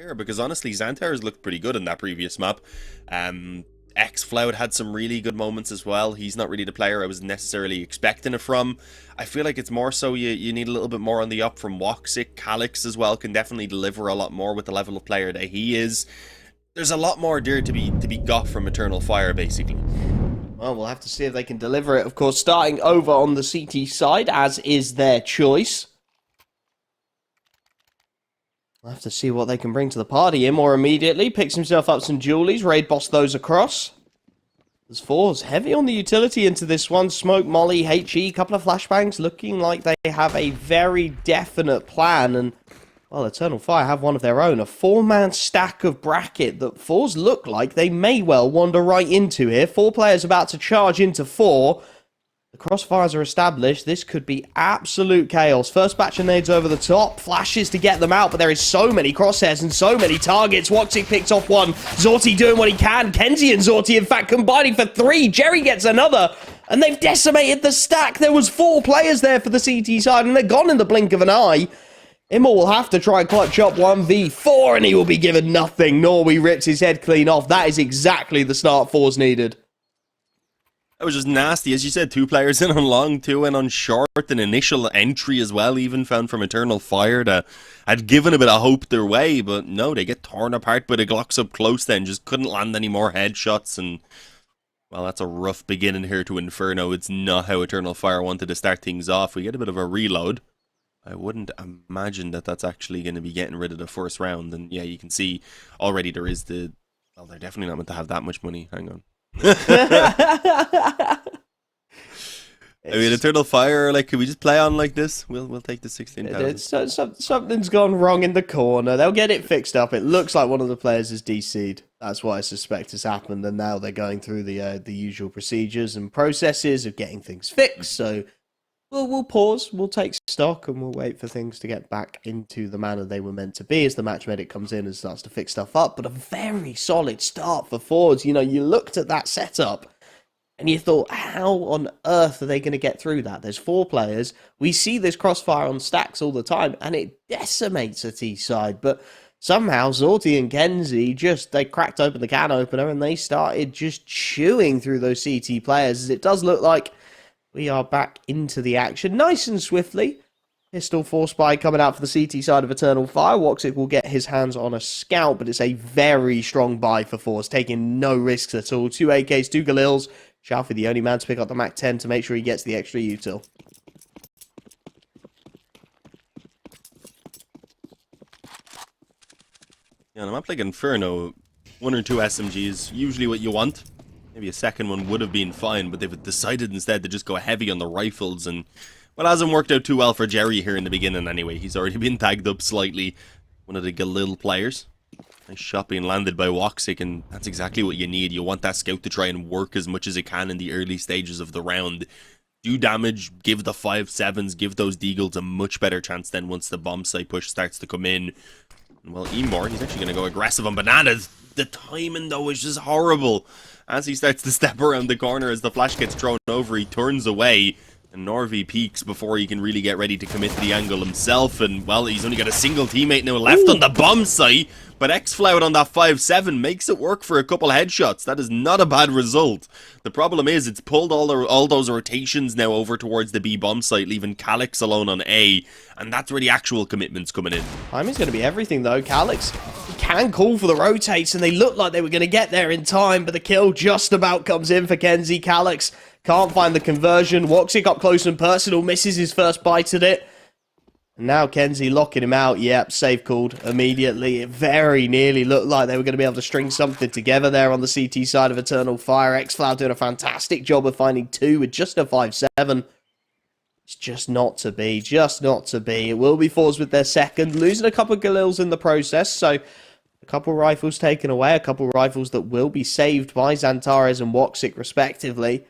player, because honestly, XANTARES looked pretty good in that previous map. XFloud had some really good moments as well. He's not really the player I was necessarily expecting it from. I feel like it's more so you need a little bit more on the up from woxic. Calyx as well can definitely deliver a lot more with the level of player that he is. There's a lot more there to be got from Eternal Fire, basically. Well, we'll have to see if they can deliver it. Of course, starting over on the CT side, as is their choice. We'll have to see what they can bring to the party. More immediately picks himself up some jewelies. Raid boss those across. There's forZe heavy on the utility into this one. Smoke, Molly, HE, couple of flashbangs. Looking like they have a very definite plan. And, well, Eternal Fire have one of their own. A 4-man stack of bracket that forZe look like they may well wander right into here. 4 players about to charge into 4. The crossfires are established. This could be absolute chaos. First batch of nades over the top. Flashes to get them out, but there is so many crosshairs and so many targets. woxic picks off one. Zorti doing what he can. Kenzie and Zorti, in fact, combining for 3. Jerry gets another. And they've decimated the stack. There was 4 players there for the CT side, and they're gone in the blink of an eye. Immor will have to try and clutch up 1v4, and he will be given nothing. Norwi rips his head clean off. That is exactly the start forZe needed. That was just nasty. As you said, 2 players in on long, 2 in on short. An initial entry as well, even found from Eternal Fire, that had given a bit of hope their way, but no, they get torn apart by the Glocks up close then. Just couldn't land any more headshots, and, well, that's a rough beginning here to Inferno. It's not how Eternal Fire wanted to start things off. We get a bit of a reload. I wouldn't imagine that that's actually going to be getting rid of the first round, and yeah, you can see already there is the... Well, they're definitely not meant to have that much money. Hang on. I mean, Eternal Fire, like, can we just play on like this? We'll take the 16,000. Something's gone wrong in the corner. They'll get it fixed up. It looks like one of the players is DC'd. That's what I suspect has happened, and now they're going through the usual procedures and processes of getting things fixed. So we'll pause, we'll take stock, and we'll wait for things to get back into the manner they were meant to be as the match medic comes in and starts to fix stuff up. But a very solid start for forZe. You know, you looked at that setup and you thought, how on earth are they going to get through that? There's 4 players. We see this crossfire on stacks all the time, and it decimates a T side. But somehow Zorti and Kenzie they cracked open the can opener and they started just chewing through those CT players, as it does look like we are back into the action nice and swiftly. Pistol force buy coming out for the CT side of Eternal Fire. woxic will get his hands on a scout, but it's a very strong buy for forZe, taking no risks at all. 2 AKs, 2 Galils. Shalfie the only man to pick up the Mac 10 to make sure he gets the extra util. Yeah, on a map like Inferno, 1 or 2 SMGs, usually what you want. Maybe a second one would have been fine, but they've decided instead to just go heavy on the rifles, and, well, hasn't worked out too well for Jerry here in the beginning anyway. He's already been tagged up slightly. One of the Galil players. Nice shot being landed by woxic, and that's exactly what you need. You want that scout to try and work as much as it can in the early stages of the round. Do damage, give the 5-7s, give those deagles a much better chance then once the bomb site push starts to come in. And, well, Emor, he's actually going to go aggressive on bananas. The timing, though, is just horrible. As he starts to step around the corner, as the flash gets thrown over, he turns away. And Norwi peeks before he can really get ready to commit to the angle himself. And, well, he's only got a single teammate now left on the bomb site. But XFloud on that 5-7 makes it work for a couple headshots. That is not a bad result. The problem is it's pulled all those rotations now over towards the B bomb site, leaving Calyx alone on A. And that's where the actual commitment's coming in. Timing's going to be everything, though. Calyx can call for the rotates, and they look like they were going to get there in time. But the kill just about comes in for Kenzie. Calyx can't find the conversion. woxic up close and personal, misses his first bite at it. And now Kenzie locking him out. Yep, save called immediately. It very nearly looked like they were going to be able to string something together there on the CT side of Eternal Fire. XFloud doing a fantastic job of finding 2 with just a 5-7. It's just not to be. Just not to be. It will be forZe with their second. Losing a couple of Galils in the process. So a couple rifles taken away. A couple rifles that will be saved by XANTARES and woxic respectively.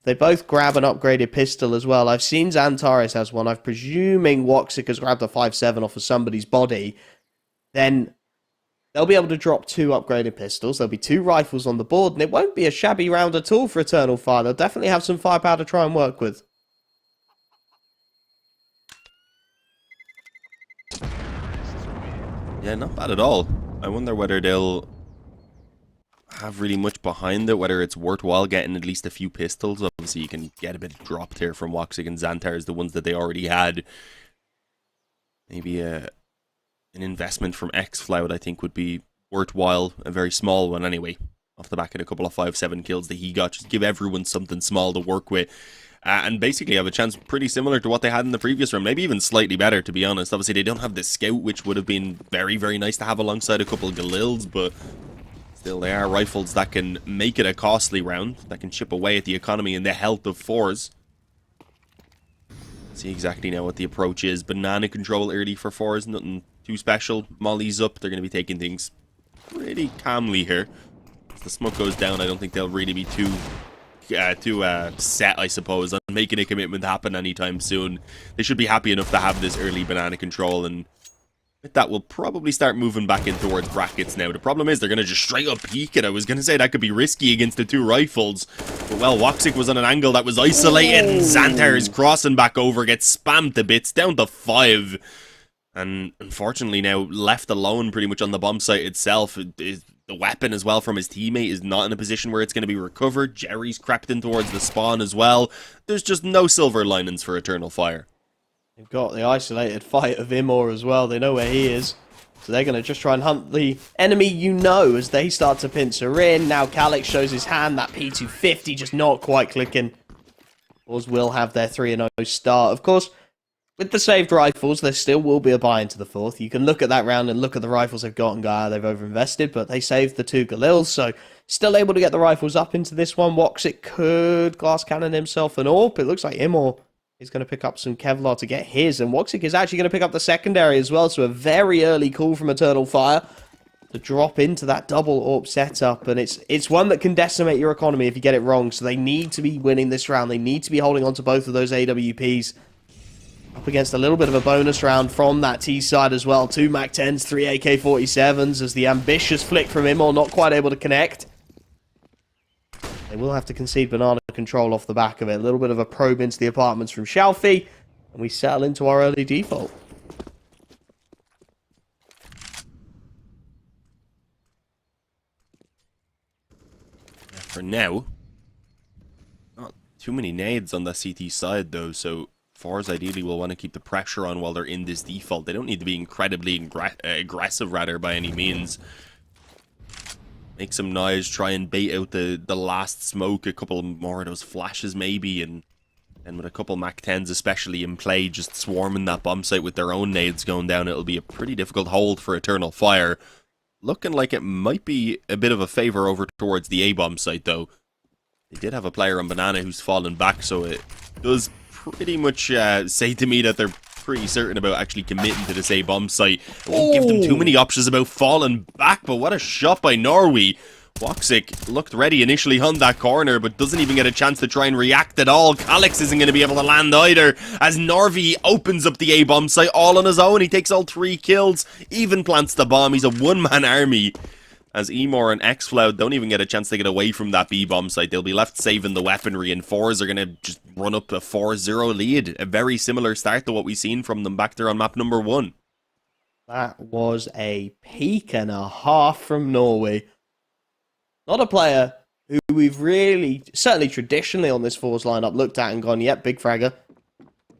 They both grab an upgraded pistol as well. I've seen XANTARES has one. I'm presuming woxic has grabbed a 5-7 off of somebody's body. Then they'll be able to drop 2 upgraded pistols. There'll be 2 rifles on the board, and it won't be a shabby round at all for Eternal Fire. They'll definitely have some firepower to try and work with. Yeah, not bad at all. I wonder whether they'll have really much behind it, whether it's worthwhile getting at least a few pistols. Obviously, you can get a bit dropped here from woxic and XANTARES, the ones that they already had. Maybe an investment from XCloud, I think, would be worthwhile. A very small one, anyway. Off the back of a couple of 5-7 kills that he got. Just give everyone something small to work with. And basically have a chance pretty similar to what they had in the previous round. Maybe even slightly better, to be honest. Obviously, they don't have the scout, which would have been very, very nice to have alongside a couple of Galils, but still, they are rifles that can make it a costly round, that can chip away at the economy and the health of forZe. See exactly now what the approach is. Banana control early for forZe, nothing too special. Molly's up, they're going to be taking things pretty calmly here. As the smoke goes down, I don't think they'll really be too set, I suppose, on making a commitment happen anytime soon. They should be happy enough to have this early banana control, and with that, we'll probably start moving back in towards brackets now. The problem is they're going to just straight up peek it. I was going to say that could be risky against the two rifles, but well, woxic was on an angle that was isolated, and XANTARES crossing back over, gets spammed to bits, down to 5. And unfortunately now left alone pretty much on the bomb site itself. The weapon as well from his teammate is not in a position where it's going to be recovered. Jerry's crept in towards the spawn as well. There's just no silver linings for Eternal Fire. They've got the isolated fight of Imor as well. They know where he is. So they're going to just try and hunt the enemy as they start to pincer in. Now Calyx shows his hand. That P250 just not quite clicking. forZe will have their 3-0 start. Of course, with the saved rifles, there still will be a buy into the 4th. You can look at that round and look at the rifles they've got and go, they've overinvested, but they saved the 2 Galils, so still able to get the rifles up into this one. woxic could glass cannon himself an AWP. It looks like Imor is going to pick up some Kevlar to get his, and woxic is actually going to pick up the secondary as well, so a very early call from Eternal Fire to drop into that double AWP setup, and it's one that can decimate your economy if you get it wrong, so they need to be winning this round. They need to be holding on to both of those AWPs. Up against a little bit of a bonus round from that T side as well. 2 MAC-10s, 3 AK-47s as the ambitious flick from Imor not quite able to connect. They will have to concede banana control off the back of it. A little bit of a probe into the apartments from Shalfie, and we settle into our early default. For now, not too many nades on the CT side though, so forZe ideally will want to keep the pressure on while they're in this default. They don't need to be incredibly aggressive, rather, by any means. Make some noise, try and bait out the last smoke, a couple more of those flashes maybe, and with a couple MAC-10s especially in play, just swarming that bomb site with their own nades going down, it'll be a pretty difficult hold for Eternal Fire. Looking like it might be a bit of a favor over towards the A-bomb site, though. They did have a player on Banana who's fallen back, so it does pretty much say to me that they're pretty certain about actually committing to this A-bomb site. It won't give them too many options about falling back, but what a shot by Norwi. woxic looked ready initially on that corner, but doesn't even get a chance to try and react at all. Calyx isn't going to be able to land either, as Norwi opens up the A-bomb site all on his own. He takes all 3 kills, even plants the bomb. He's a one-man army, as Emor and XCloud don't even get a chance to get away from that B-bomb site. They'll be left saving the weaponry, and forZe are going to just run up a 4-0 lead. A very similar start to what we've seen from them back there on map number 1. That was a peak and a half from Norwi. Not a player who we've really, certainly traditionally on this forZe lineup, looked at and gone, yep, big fragger.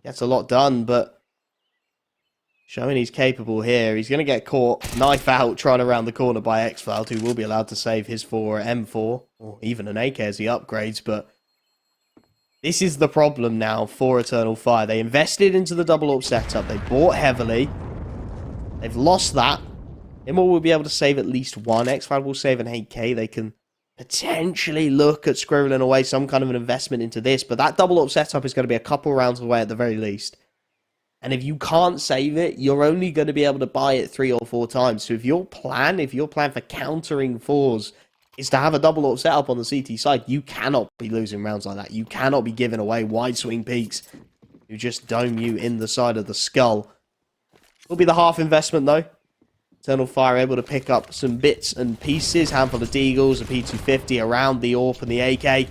Gets a lot done, but showing he's capable here. He's going to get caught, knife out, trying to round the corner by XCloud, who will be allowed to save his 4 M4, or even an AK as he upgrades, but this is the problem now for Eternal Fire. They invested into the double AWP setup. They bought heavily. They've lost that. Imor will be able to save at least 1. XCloud will save an 8k. They can potentially look at squirreling away some kind of an investment into this, but that double AWP setup is going to be a couple rounds away at the very least. And if you can't save it, you're only going to be able to buy it 3 or 4 times. So if your plan for countering forZe is to have a double AWP setup on the CT side, you cannot be losing rounds like that. You cannot be giving away wide swing peaks who just dome you in the side of the skull. Will be the half investment though. Eternal Fire able to pick up some bits and pieces. Handful of deagles, a P250 around the AWP and the AK.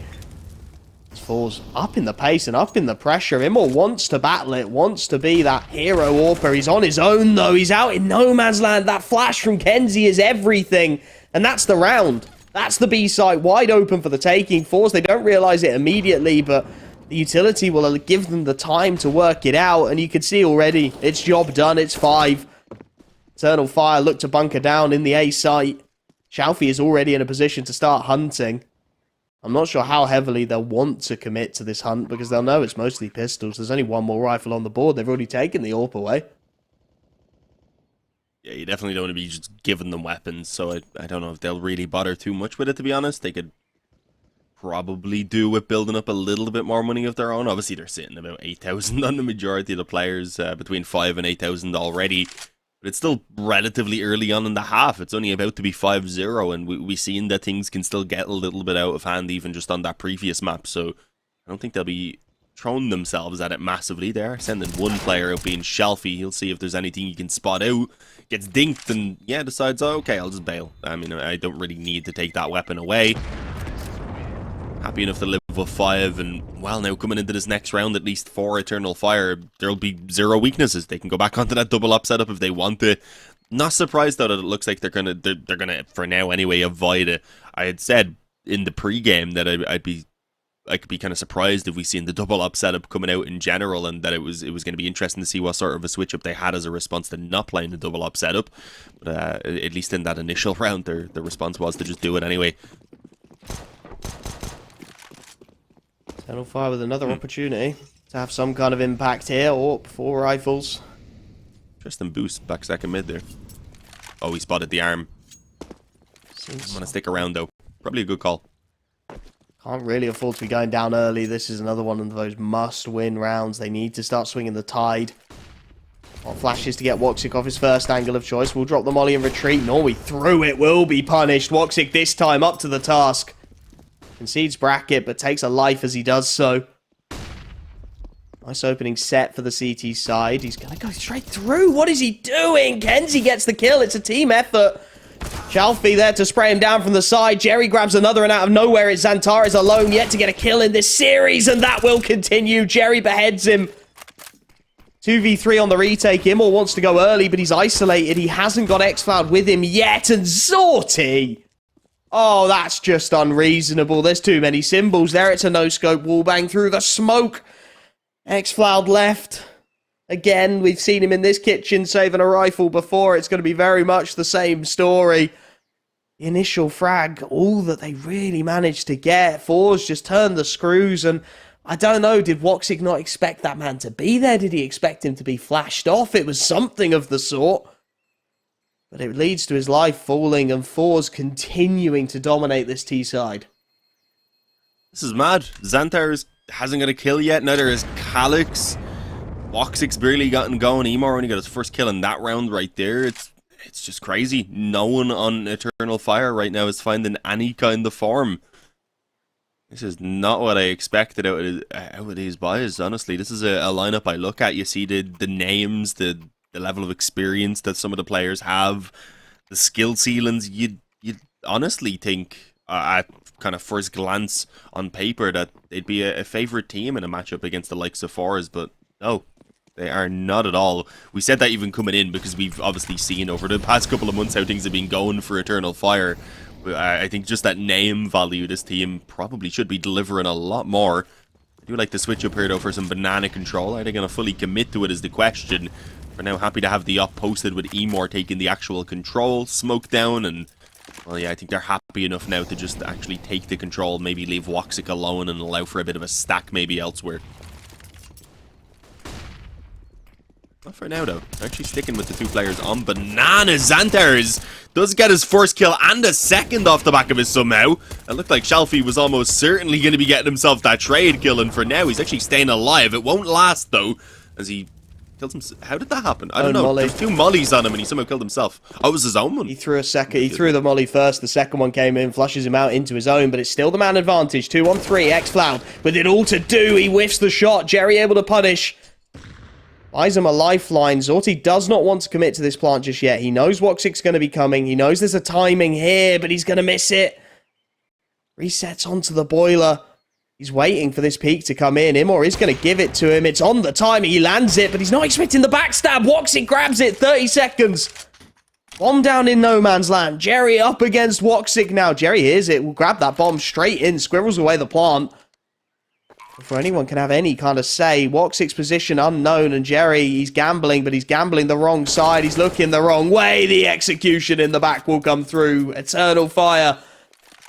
forZe up in the pace and up in the pressure. Immor wants to battle it, wants to be that hero AWPer. He's on his own, though. He's out in no man's land. That flash from kenzie is everything. And that's the round. That's the B site wide open for the taking. forZe, they don't realize it immediately, but the utility will give them the time to work it out. And you can see already, it's job done. It's 5. Eternal Fire look to bunker down in the A site. Shalfie is already in a position to start hunting. I'm not sure how heavily they'll want to commit to this hunt because they'll know it's mostly pistols. There's only one more rifle on the board. They've already taken the AWP away. Yeah, you definitely don't want to be just giving them weapons, so I don't know if they'll really bother too much with it, to be honest. They could probably do with building up a little bit more money of their own. Obviously, they're sitting about 8,000 on the majority of the players, between 5 and 8,000 already. But it's still relatively early on in the half. It's only about to be 5-0, and we've seen that things can still get a little bit out of hand even just on that previous map. So I don't think they'll be throwing themselves at it massively. They're sending one player out being Shalfie. He'll see if there's anything he can spot out. Gets dinked and, yeah, decides, oh, okay, I'll just bail. I mean, I don't really need to take that weapon away. Happy enough to live with 5, and, well, now coming into this next round, at least for Eternal Fire, there'll be 0 weaknesses. They can go back onto that double up setup if they want to. Not surprised, though, that it looks like they're gonna, for now anyway, avoid it. I had said in the pre-game that I could be kind of surprised if we seen the double up setup coming out in general, and that it was going to be interesting to see what sort of a switch up they had as a response to not playing the double up setup. But at least in that initial round, their response was to just do it anyway. Eternal Fire with another opportunity to have some kind of impact here. Or 4 rifles. Interesting boost back second mid there. Oh, he spotted the arm. I'm gonna stick around though. Probably a good call. Can't really afford to be going down early. This is another one of those must-win rounds. They need to start swinging the tide. On flashes to get woxic off his first angle of choice. We'll drop the molly and retreat. Norwi through it will be punished. woxic this time up to the task. Concedes bracket, but takes a life as he does so. Nice opening set for the CT side. He's going to go straight through. What is he doing? kenzie gets the kill. It's a team effort. Shalfie there to spray him down from the side. Jerry grabs another, and out of nowhere, it's XANTARES alone yet to get a kill in this series, and that will continue. Jerry beheads him. 2v3 on the retake. Immor wants to go early, but he's isolated. He hasn't got xCloud with him yet, and Zorti... Oh, that's just unreasonable. There's too many symbols there. It's a no-scope wallbang through the smoke. xCloud left. Again, we've seen him in this kitchen saving a rifle before. It's going to be very much the same story. The initial frag, all that they really managed to get. forZe just turned the screws, and I don't know, did woxic not expect that man to be there? Did he expect him to be flashed off? It was something of the sort. But it leads to his life falling and forZe continuing to dominate this T side. This is mad. XANTARES hasn't got a kill yet. Neither is Calyx. woxic's barely gotten going. Immor only got his first kill in that round right there. It's just crazy. No one on Eternal Fire right now is finding any kind of form. This is not what I expected out of these boys, honestly. This is a lineup I look at. You see the names, the level of experience that some of the players have, the skill ceilings. You'd honestly think, at kind of first glance on paper, that they'd be a favourite team in a matchup against the likes of forZe, but no, they are not at all. We said that even coming in because we've obviously seen over the past couple of months how things have been going for Eternal Fire. I think just that name value, this team probably should be delivering a lot more. I do like the switch up here though for some banana control. Are they going to fully commit to it is the question. For now, happy to have the op posted with Immor taking the actual control, smoke down, and, well, yeah, I think they're happy enough now to just actually take the control, maybe leave woxic alone and allow for a bit of a stack maybe elsewhere. Not for now, though. They're actually sticking with the 2 players on banana. XANTARES does get his first kill and a second off the back of it somehow. It looked like Shalfie was almost certainly going to be getting himself that trade kill, and for now, he's actually staying alive. It won't last, though, as he kills himself. How did that happen? I don't know. Molly. There's 2 mollies on him, and he somehow killed himself. Oh, it was his own one. He threw the molly first. The second one came in, flushes him out into his own, but it's still the man advantage. 2 on 3. xCloud with it all to do. He whiffs the shot. Jerry able to punish. Buys him a lifeline. Zorti does not want to commit to this plant just yet. He knows woxic's going to be coming. He knows there's a timing here, but he's going to miss it. Resets onto the boiler. He's waiting for this peek to come in. Imor is going to give it to him. It's on the timing. He lands it, but he's not expecting the backstab. woxic grabs it. 30 seconds. Bomb down in no man's land. Jerry up against woxic now. Jerry hears it. Will grab that bomb straight in. Squirrels away the plant. Before anyone can have any kind of say, woxic's position unknown. And Jerry, he's gambling, but he's gambling the wrong side. He's looking the wrong way. The execution in the back will come through. Eternal Fire.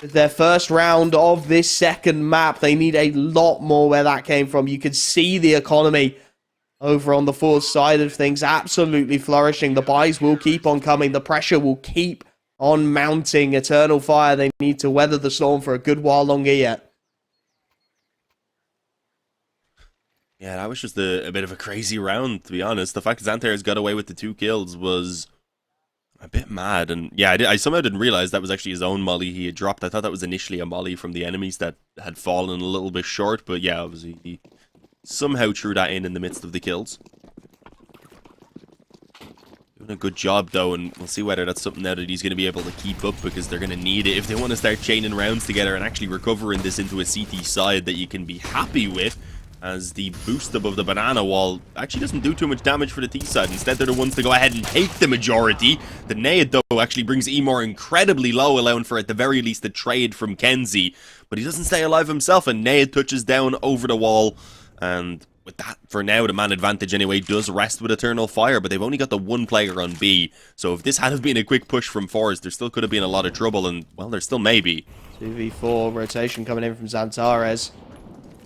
Their first round of this second map. They need a lot more where that came from. You can see the economy over on the forZe side of things absolutely flourishing. The buys will keep on coming. The pressure will keep on mounting. Eternal Fire, they need to weather the storm for a good while longer yet. Yeah, that was just a bit of a crazy round, to be honest. The fact that XANTARES got away with the 2 kills was a bit mad, and yeah, I somehow didn't realize that was actually his own molly he had dropped. I thought that was initially a molly from the enemies that had fallen a little bit short, but yeah, obviously he somehow threw that in the midst of the kills. Doing a good job though, and we'll see whether that's something now that he's going to be able to keep up, because they're going to need it if they want to start chaining rounds together and actually recovering this into a CT side that you can be happy with, as the boost above the banana wall actually doesn't do too much damage for the T side. Instead, they're the ones to go ahead and take the majority. The nade, though, actually brings Emor incredibly low, allowing for, at the very least, a trade from Kenzie. But he doesn't stay alive himself, and nade touches down over the wall. And with that, for now, the man advantage, anyway, does rest with Eternal Fire, but they've only got the 1 player on B. So if this had been a quick push from forZe, there still could have been a lot of trouble, and, well, there still may be. 2v4 rotation coming in from XANTARES.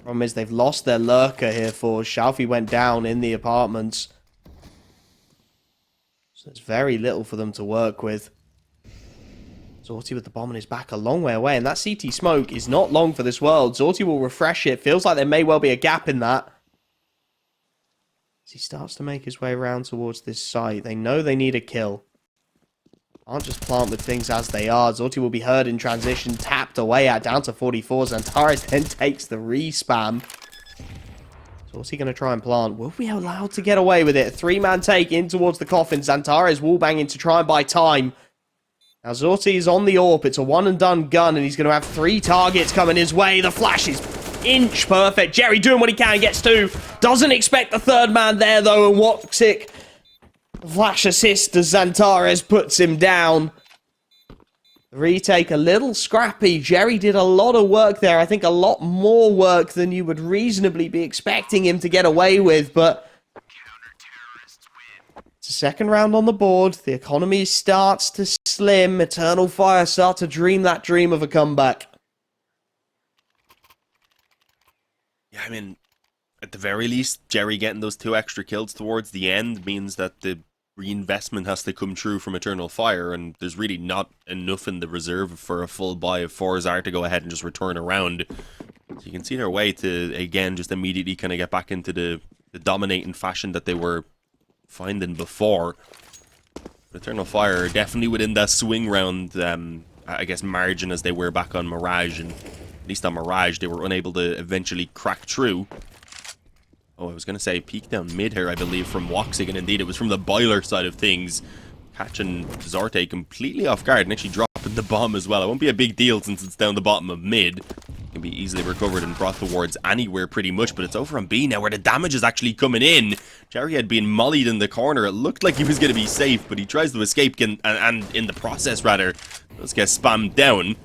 Problem is they've lost their lurker here for Shalfie went down in the apartments. So there's very little for them to work with. Zorti with the bomb on his back a long way away, and that CT smoke is not long for this world. Zorti will refresh it. Feels like there may well be a gap in that. As he starts to make his way around towards this site, they know they need a kill. Can't just plant with things as they are. Zorti will be heard in transition, tapped away at, down to 44. XANTARES then takes the respam. Zorti going to try and plant. Will be allowed to get away with it. 3-man take in towards the coffin. XANTARES wall banging to try and buy time. Now Zorti is on the AWP. It's a one-and-done gun, and he's going to have 3 targets coming his way. The flash is inch perfect. Jerry doing what he can, gets 2. Doesn't expect the 3rd man there, though, and woxic. Flash assist as XANTARES puts him down. The retake a little scrappy. Jerry did a lot of work there. I think a lot more work than you would reasonably be expecting him to get away with, but it's a second round on the board. The economy starts to slim. Eternal Fire start to dream that dream of a comeback. Yeah, I mean, at the very least, Jerry getting those 2 extra kills towards the end means that the reinvestment has to come true from Eternal Fire, and there's really not enough in the reserve for a full buy of forZe to go ahead and just return around. So you can see their way to, again, just immediately kind of get back into the dominating fashion that they were finding before. Eternal Fire definitely within that swing round, I guess, margin as they were back on Mirage, and at least on Mirage, they were unable to eventually crack through. Oh, I was going to say peek down mid here, I believe, from woxic, and indeed it was from the boiler side of things. Catching Zorti completely off guard and actually dropping the bomb as well. It won't be a big deal since it's down the bottom of mid. It can be easily recovered and brought towards anywhere pretty much, but it's over on B now where the damage is actually coming in. Jerry had been mollied in the corner. It looked like he was going to be safe, but he tries to escape and in the process, rather, does get spammed down.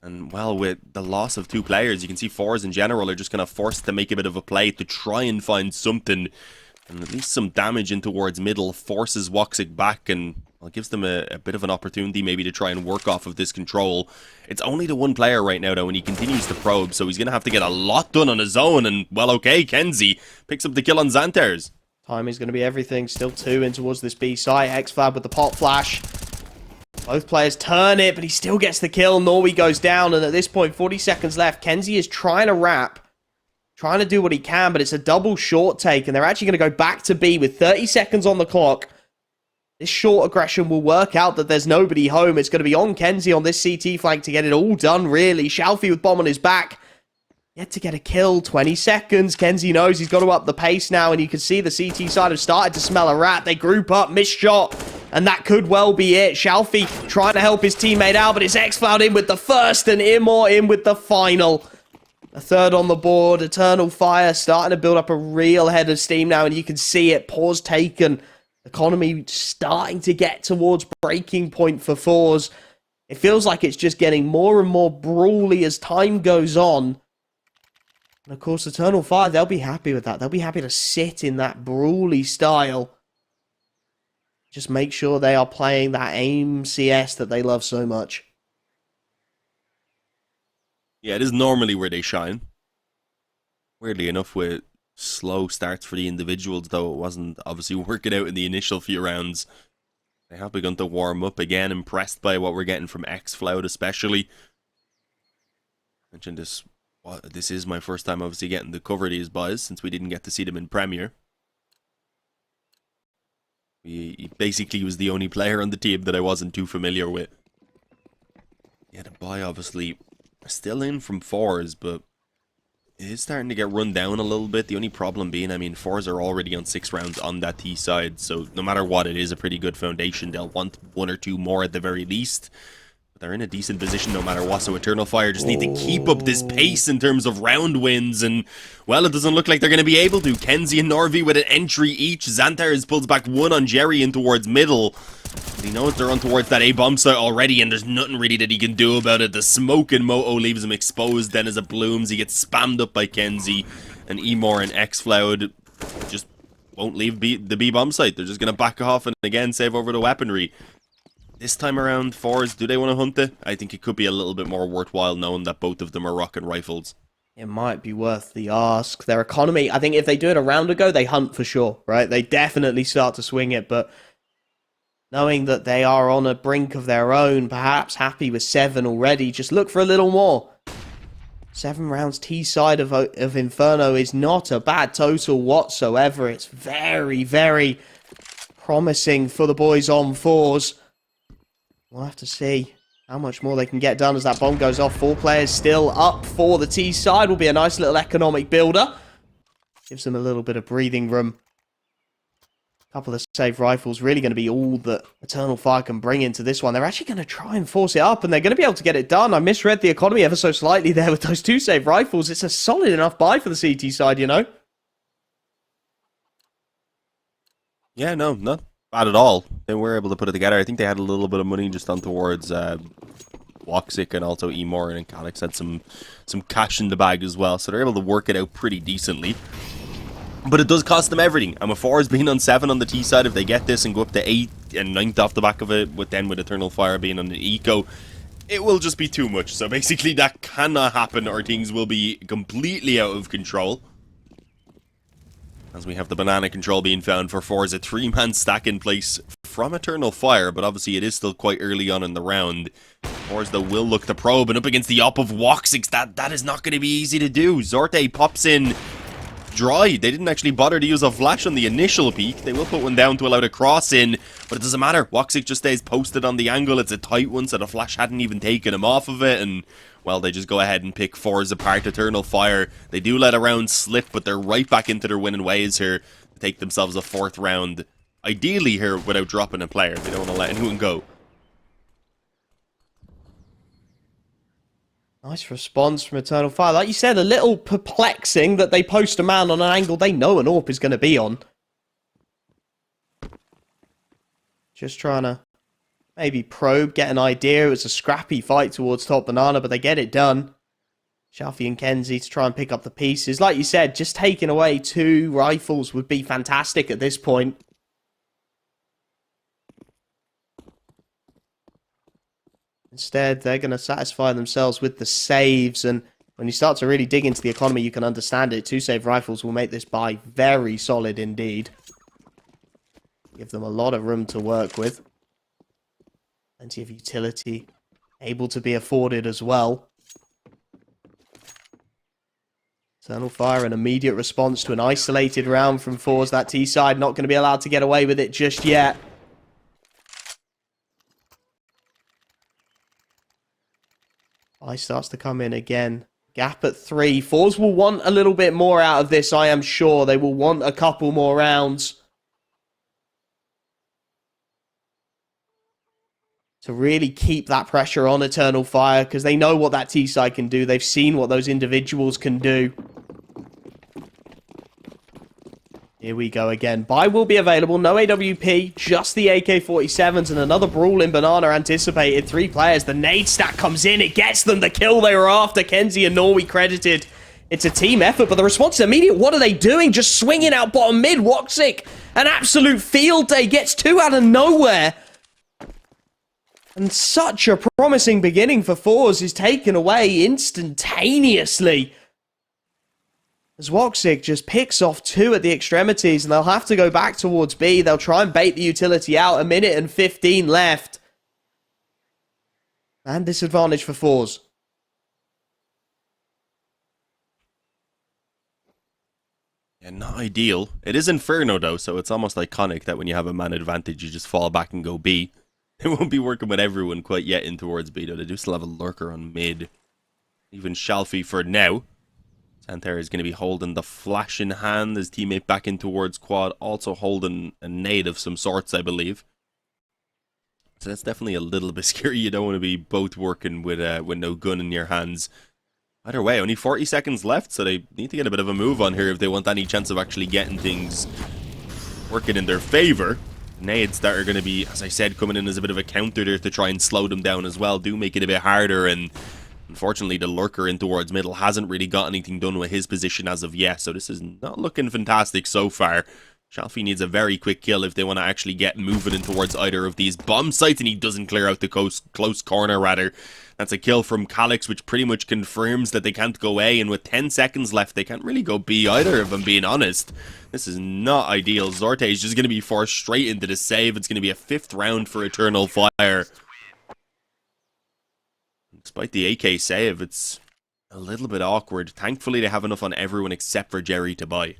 And, well, with the loss of 2 players, you can see forZe in general are just going to force to make a bit of a play to try and find something. And at least some damage in towards middle forces woxic back, and, well, gives them a bit of an opportunity maybe to try and work off of this control. It's only the 1 player right now, though, and he continues to probe, so he's going to have to get a lot done on his own. And, well, okay, Kenzie picks up the kill on XANTARES. Time is going to be everything. Still 2 in towards this B site. XFlab with the pop flash. Both players turn it, but he still gets the kill. Norwi goes down, and at this point, 40 seconds left. Kenzie is trying to wrap, trying to do what he can, but it's a double short take, and they're actually going to go back to B with 30 seconds on the clock. This short aggression will work out that there's nobody home. It's going to be on Kenzie on this CT flank to get it all done, really. Shalfie with bomb on his back. Yet to get a kill. 20 seconds. Kenzie knows he's got to up the pace now, and you can see the CT side have started to smell a rat. They group up, missed shot. And that could well be it. Shalfie trying to help his teammate out, but it's XFloud in with the first and Imor in with the final. A third on the board. Eternal Fire starting to build up a real head of steam now, and you can see it. Pause taken. Economy starting to get towards breaking point for forZe. It feels like it's just getting more and more brawly as time goes on. And of course, Eternal Fire, they'll be happy with that. They'll be happy to sit in that brawly style. Just make sure they are playing that aim CS that they love so much. Yeah, it is normally where they shine. Weirdly enough, with slow starts for the individuals, though it wasn't obviously working out in the initial few rounds. They have begun to warm up again, impressed by what we're getting from XFloud especially. Mentioned this, this is my first time obviously getting to cover these boys, since we didn't get to see them in Premier. He basically was the only player on the team that I wasn't too familiar with. Yeah, the boy obviously still in from forZe, but it is starting to get run down a little bit. The only problem being, I mean, forZe are already on 6 rounds on that T side, so no matter what, it is a pretty good foundation. They'll want 1 or 2 more at the very least. But they're in a decent position no matter what, so Eternal Fire just need to keep up this pace in terms of round wins, and, well, it doesn't look like they're going to be able to. Kenzie and Norwi with an entry each. XANTARES pulls back 1 on Jerry in towards middle. But he knows they're on towards that A-bomb site already, and there's nothing really that he can do about it. The smoke in Moto leaves him exposed. Then as it blooms, he gets spammed up by Kenzie, and Emor and XFloud just won't leave the B-bomb site. They're just going to back off and again save over the weaponry. This time around, forZe, do they want to hunt it? I think it could be a little bit more worthwhile knowing that both of them are rocking rifles. It might be worth the ask. Their economy, I think if they do it a round ago, they hunt for sure, right? They definitely start to swing it, but knowing that they are on a brink of their own, perhaps happy with 7 already, just look for a little more. 7 rounds T-side of Inferno is not a bad total whatsoever. It's very, very promising for the boys on forZe. We'll have to see how much more they can get done as that bomb goes off. 4 players still up for the T side. Will be a nice little economic builder. Gives them a little bit of breathing room. A couple of saved rifles really going to be all that Eternal Fire can bring into this one. They're actually going to try and force it up, and they're going to be able to get it done. I misread the economy ever so slightly there with those 2 saved rifles. It's a solid enough buy for the CT side, you know? Yeah, no, not bad at all. They were able to put it together. I think they had a little bit of money just on towards woxic, and also Emor, and Calix had some cash in the bag as well, so they're able to work it out pretty decently. But it does cost them everything, and with forZe being on 7 on the T side, if they get this and go up to 8 and 9th off the back of it, with Eternal Fire being on the eco, it will just be too much. So basically that cannot happen, or things will be completely out of control. As we have the banana control being found for forZe, a 3-man stack in place from Eternal Fire, but obviously it is still quite early on in the round. forZe, though, will look to probe, and up against the op of woxic, that is not going to be easy to do. Zorte pops in dry. They didn't actually bother to use a flash on the initial peek. They will put one down to allow the cross in, but it doesn't matter. woxic just stays posted on the angle. It's a tight one, so the flash hadn't even taken him off of it, and well, they just go ahead and pick forZe apart. Eternal Fire, they do let a round slip, but they're right back into their winning ways here to take themselves a 4th round. Ideally here without dropping a player. They don't want to let anyone go. Nice response from Eternal Fire. Like you said, a little perplexing that they post a man on an angle they know an AWP is going to be on. Just trying to maybe probe, get an idea. It was a scrappy fight towards top banana, but they get it done. Shelfie and Kenzie to try and pick up the pieces. Like you said, just taking away 2 rifles would be fantastic at this point. Instead, they're going to satisfy themselves with the saves, and when you start to really dig into the economy, you can understand it. 2 save rifles will make this buy very solid indeed. Give them a lot of room to work with. Plenty of utility able to be afforded as well. Eternal Fire, an immediate response to an isolated round from forZe. That T side not going to be allowed to get away with it just yet. Ice starts to come in again. Gap at 3. forZe will want a little bit more out of this, I am sure. They will want a couple more rounds. to really keep that pressure on Eternal Fire, because they know what that T-side can do. They've seen what those individuals can do. Here we go again. Buy will be available. No AWP, just the AK-47s, and another brawl in Banana anticipated. 3 players. The nade stack comes in. It gets them the kill they were after. Kenzie and Norwi credited. It's a team effort, but the response is immediate. What are they doing? Just swinging out bottom mid. woxic, an absolute field day. Gets 2 out of nowhere. And such a promising beginning for forZe is taken away instantaneously. As woxic just picks off 2 at the extremities, and they'll have to go back towards B. They'll try and bait the utility out. 1 minute and 15 left. And disadvantage for forZe. Yeah, not ideal. It is Inferno though, so it's almost iconic that when you have a man advantage, you just fall back and go B. They won't be working with everyone quite yet in towards B though. They do still have a lurker on mid. Even Shalfie for now. XANTARES is going to be holding the flash in hand. His teammate back in towards quad, also holding a nade of some sorts, I believe. So that's definitely a little bit scary. You don't want to be both working with no gun in your hands. Either way, only 40 seconds left, so they need to get a bit of a move on here if they want any chance of actually getting things working in their favor. Nades that are going to be, as I said, coming in as a bit of a counter there to try and slow them down as well, do make it a bit harder, and unfortunately, the lurker in towards middle hasn't really got anything done with his position as of yet, so this is not looking fantastic so far. Shalfie needs a very quick kill if they want to actually get moving in towards either of these bomb sites, and he doesn't clear out the close corner, rather. That's a kill from Calyx, which pretty much confirms that they can't go A, and with 10 seconds left, they can't really go B either, if I'm being honest. This is not ideal. Zorte is just going to be forced straight into the save. It's going to be a 5th round for Eternal Fire. Despite the AK save, it's a little bit awkward. Thankfully, they have enough on everyone except for Jerry to buy.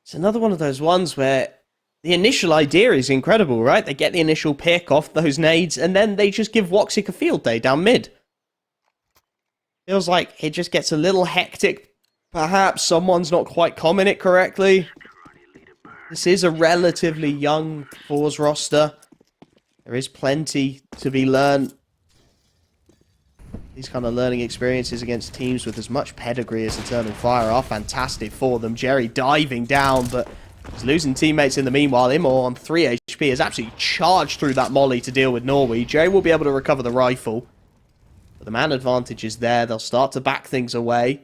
It's another one of those ones where the initial idea is incredible, right? They get the initial pick off those nades, and then they just give woxic a field day down mid. Feels like it just gets a little hectic. Perhaps someone's not quite calling it correctly. This is a relatively young forZe roster. There is plenty to be learned. These kind of learning experiences against teams with as much pedigree as Eternal Fire are fantastic for them. Jerry diving down, but he's losing teammates in the meanwhile. Immo on 3 HP has absolutely charged through that molly to deal with Norwi. Jerry will be able to recover the rifle. But the man advantage is there. They'll start to back things away.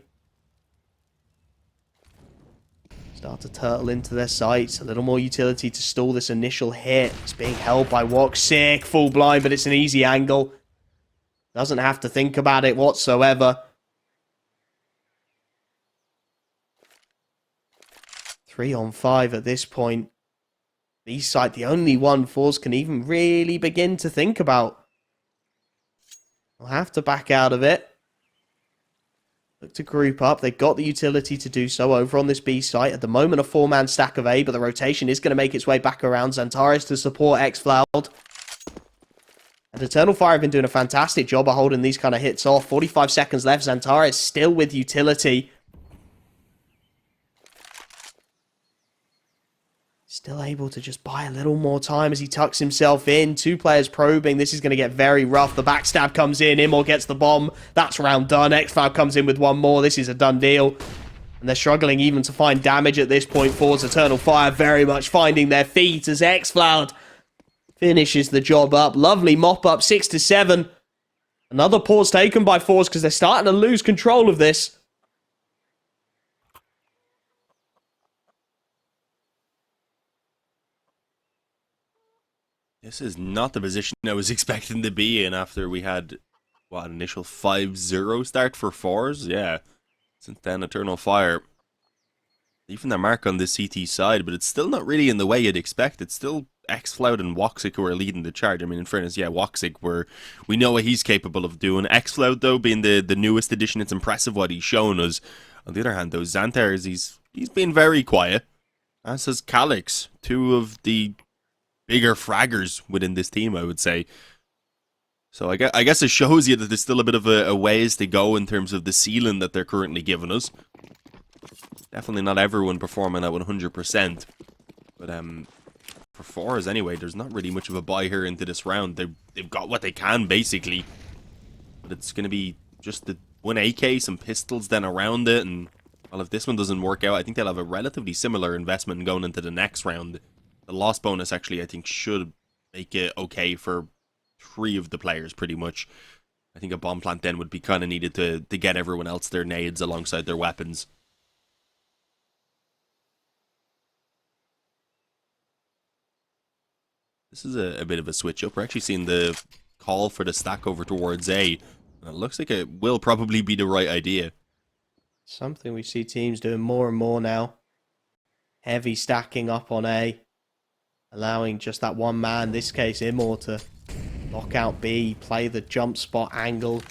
Start to turtle into their sights. A little more utility to stall this initial hit. It's being held by woxic. Full blind, but it's an easy angle. Doesn't have to think about it whatsoever. 3 on 5 at this point. B-side, the only one forZe can even really begin to think about. They'll have to back out of it. Look to group up. They've got the utility to do so over on this B site. At the moment, a 4-man stack of A, but the rotation is going to make its way back around. XANTARES to support XFloud. And Eternal Fire have been doing a fantastic job of holding these kind of hits off. 45 seconds left. XANTARES still with utility. Still able to just buy a little more time as he tucks himself in. 2 players probing. This is going to get very rough. The backstab comes in. Immo gets the bomb. That's round done. XFloud comes in with 1 more. This is a done deal. And they're struggling even to find damage at this point. forZe Eternal Fire very much finding their feet as XFloud finishes the job up. Lovely mop up. 6-7. Another pause taken by forZe because they're starting to lose control of this. This is not the position I was expecting to be in after we had, what, an initial 5-0 start for forZe? Yeah. Since then, Eternal Fire. Even their mark on the CT side, but it's still not really in the way you'd expect. It's still XFloud and woxic who are leading the charge. I mean, in fairness, yeah, woxic, we know what he's capable of doing. XFloud, though, being the newest addition, it's impressive what he's shown us. On the other hand, though, XANTARES, he's been very quiet. As has Calyx, 2 of the bigger fraggers within this team, I would say. So I guess it shows you that there's still a bit of a ways to go in terms of the ceiling that they're currently giving us. Definitely not everyone performing at 100%. But for forZe anyway, there's not really much of a buy here into this round. They've got what they can, basically. But it's going to be just the one AK, some pistols then around it, and well, if this one doesn't work out, I think they'll have a relatively similar investment going into the next round. The loss bonus, actually, I think should make it okay for 3 of the players, pretty much. I think a bomb plant then would be kind of needed to get everyone else their nades alongside their weapons. This is a bit of a switch up. We're actually seeing the call for the stack over towards A. It looks like it will probably be the right idea. Something we see teams doing more and more now. Heavy stacking up on A. Allowing just that one man, in this case Immor, to lock out B, play the jump spot angle.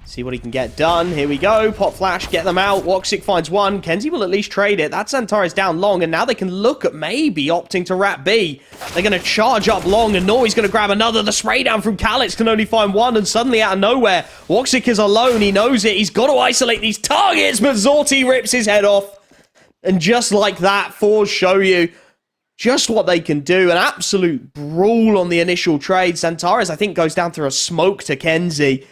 See what he can get done. Here we go. Pop flash, get them out. woxic finds one. kenzie will at least trade it. That's XANTARES down long, and now they can look at maybe opting to wrap B. They're going to charge up long, and Norwi's going to grab another. The spray down from Kalitz can only find one, and suddenly out of nowhere, woxic is alone. He knows it. He's got to isolate these targets, but Zorti rips his head off. And just like that, forZe show you just what they can do. An absolute brawl on the initial trade. XANTARES, I think, goes down through a smoke to kenzie.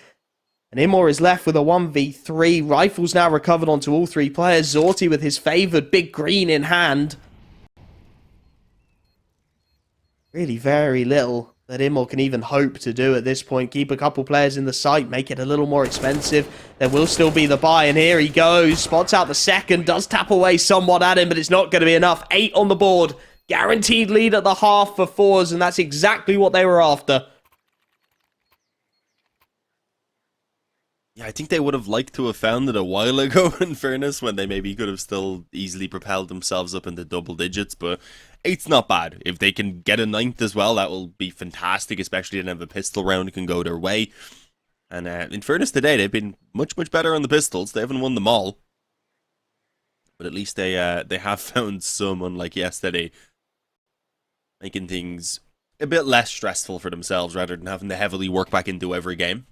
And Immor is left with a 1v3. Rifles now recovered onto all 3 players. Zorti with his favoured big green in hand. Really very little that Immor can even hope to do at this point. Keep a couple players in the site, make it a little more expensive. There will still be the buy, and here he goes. Spots out the second, does tap away somewhat at him, but it's not going to be enough. 8 on the board. Guaranteed lead at the half for forZe, and that's exactly what they were after. Yeah, I think they would have liked to have found it a while ago, in fairness, when they maybe could have still easily propelled themselves up into double digits, but 8's not bad. If they can get a 9th as well, that will be fantastic, especially if they have a pistol round that can go their way. And in fairness today, they've been much, much better on the pistols. They haven't won them all. But at least they have found some, unlike yesterday, making things a bit less stressful for themselves rather than having to heavily work back into every game.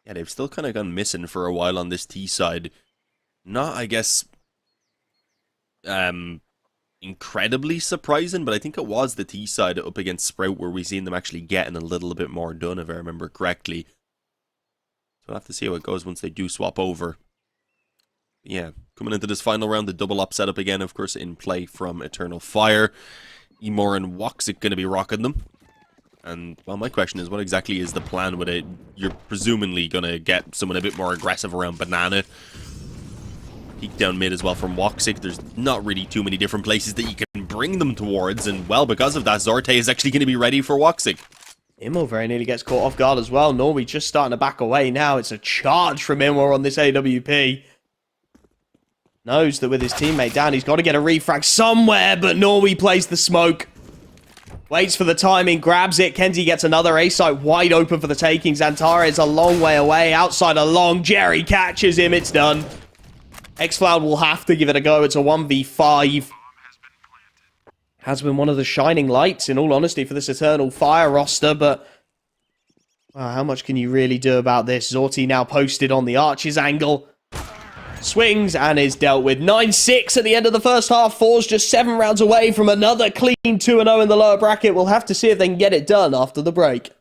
Yeah, they've still kind of gone missing for a while on this T side. Not, I guess, incredibly surprising, but I think it was the T side up against Sprout where we've seen them actually getting a little bit more done, if I remember correctly. So we'll have to see how it goes once they do swap over. Yeah, coming into this final round, the double up setup again, of course, in play from Eternal Fire. Immor and woxic going to be rocking them. And, well, my question is, what exactly is the plan with it? You're presumably going to get someone a bit more aggressive around Banana. Peek down mid as well from woxic. There's not really too many different places that you can bring them towards. And, well, because of that, Zorte is actually going to be ready for woxic. Immor very nearly gets caught off guard as well. Norwi just starting to back away now. It's a charge from Immor on this AWP. Knows that with his teammate down, he's got to get a refrag somewhere, but Norwi plays the smoke. Waits for the timing, grabs it. kenzie gets another A site wide open for the taking. XANTARES a long way away, outside a long. Jerry catches him, it's done. xFloud will have to give it a go. It's a 1v5. Has been one of the shining lights, in all honesty, for this Eternal Fire roster, but how much can you really do about this? Zorti now posted on the Archer's angle. Swings and is dealt with. 9-6 at the end of the first half. forZe just 7 rounds away from another clean 2-0 in the lower bracket. We'll have to see if they can get it done after the break.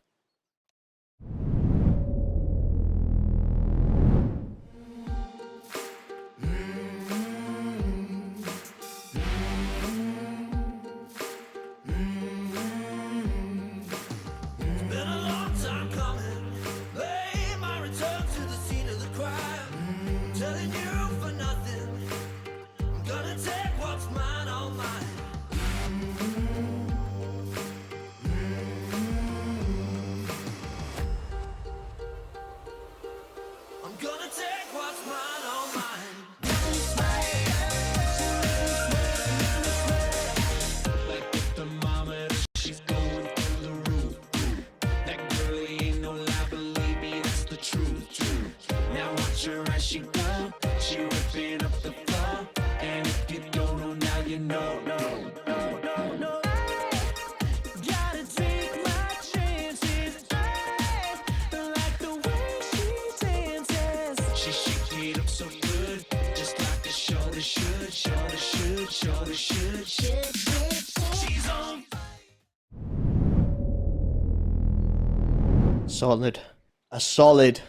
She go, she ripping up the floor, and if you don't know now, you know, no. Gotta take my chances, like the way she dances. She shake it up so good, just like a shoulder should. She's on Solid. A solid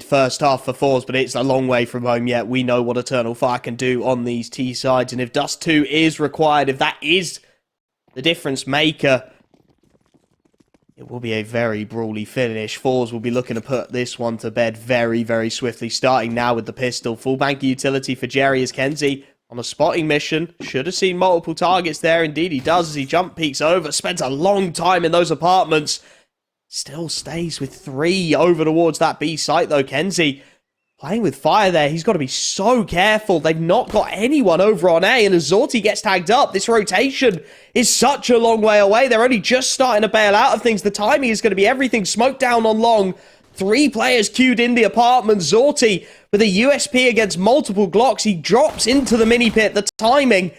first half for forZe, but it's a long way from home yet. We know what Eternal Fire can do on these T sides, and if Dust 2 is required, if that is the difference maker, it will be a very brawly finish. forZe will be looking to put this one to bed very, very swiftly, starting now with the pistol. Full bank utility for Jerry as kenzie on a spotting mission. Should have seen multiple targets there. Indeed, he does as he jump peeks over. Spends a long time in those apartments. Still stays with 3 over towards that B site, though. kenzie playing with fire there. He's got to be so careful. They've not got anyone over on A, and as Zorti gets tagged up, this rotation is such a long way away. They're only just starting to bail out of things. The timing is going to be everything. Smoke down on long. 3 players queued in the apartment. Zorti with a USP against multiple Glocks. He drops into the mini pit. The timing...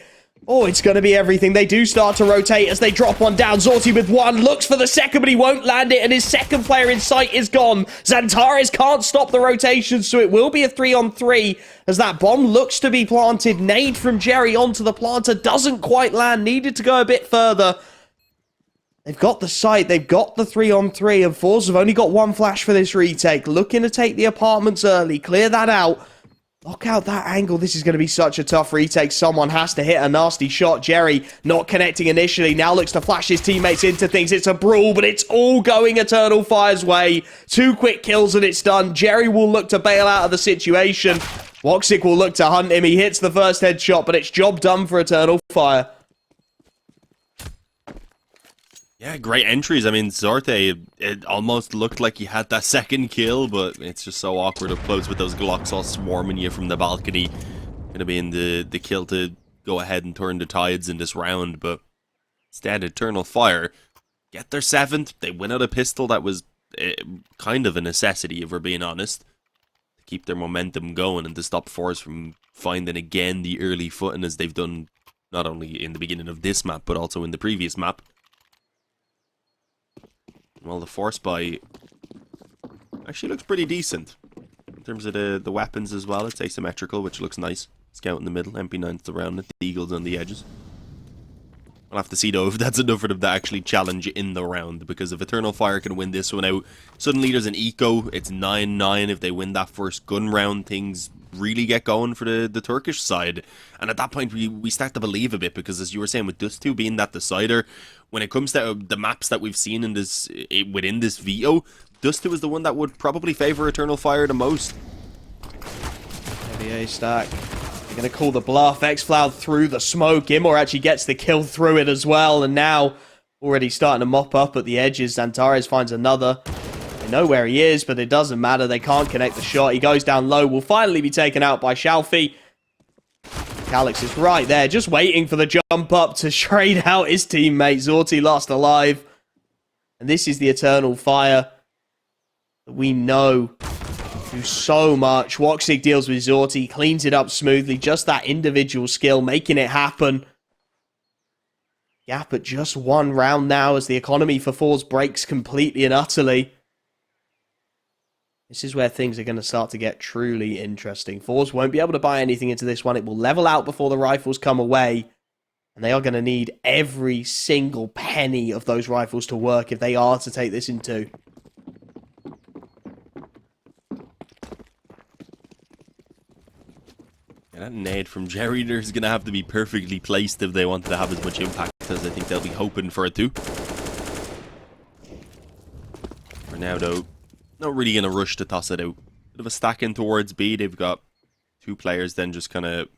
oh, it's going to be everything. They do start to rotate as they drop one down. Zorti with 1, looks for the second, but he won't land it, and his second player in sight is gone. XANTARES can't stop the rotation, so it will be a 3-on-3 as that bomb looks to be planted. Nade from Jerry onto the planter, doesn't quite land, needed to go a bit further. They've got the site, they've got the 3-on-3, and forZe have only got 1 flash for this retake. Looking to take the apartments early, clear that out. Lock out that angle. This is going to be such a tough retake. Someone has to hit a nasty shot. Jerry not connecting initially. Now looks to flash his teammates into things. It's a brawl, but it's all going Eternal Fire's way. 2 quick kills and it's done. Jerry will look to bail out of the situation. woxic will look to hunt him. He hits the first headshot, but it's job done for Eternal Fire. Yeah, great entries. I mean, Zorte, it almost looked like he had that second kill, but it's just so awkward up close with those Glocks all swarming you from the balcony. Gonna be in the kill to go ahead and turn the tides in this round, but instead, Eternal Fire get their 7th. They win out a pistol that was kind of a necessity, if we're being honest, to keep their momentum going and to stop forZe from finding again the early footing as they've done not only in the beginning of this map, but also in the previous map. Well, the force buy actually looks pretty decent in terms of the weapons as well. It's asymmetrical, which looks nice. Scout in the middle, MP9's around it, the Eagles on the edges. I'll have to see though if that's enough for them to actually challenge in the round, because if Eternal Fire can win this one out, suddenly there's an eco. It's 9-9. If they win that first gun round, things really get going for the Turkish side. And at that point, we start to believe a bit, because as you were saying, with Dust 2 being that decider, when it comes to the maps that we've seen in this within this VO, Dust 2 is the one that would probably favor Eternal Fire the most. Heavy A stack. They're going to call the bluff. xFloud through the smoke. Immor actually gets the kill through it as well, and now already starting to mop up at the edges. XANTARES finds another. They know where he is, but it doesn't matter. They can't connect the shot. He goes down low. Will finally be taken out by Shalfi. Calix is right there, just waiting for the jump up to trade out his teammate. Zorti last alive. And this is the Eternal Fire that we know do so much. woxic deals with Zorti, cleans it up smoothly. Just that individual skill, making it happen. Gap at just 1 round now as the economy for forZe breaks completely and utterly. This is where things are going to start to get truly interesting. forZe won't be able to buy anything into this one. It will level out before the rifles come away. And they are going to need every single penny of those rifles to work if they are to take this in 2. Yeah, that nade from Jerry there's going to have to be perfectly placed if they want to have as much impact as I think they'll be hoping for it to. For now, though, not really going to rush to toss it out. Bit of a stack in towards B. They've got 2 players then just kind of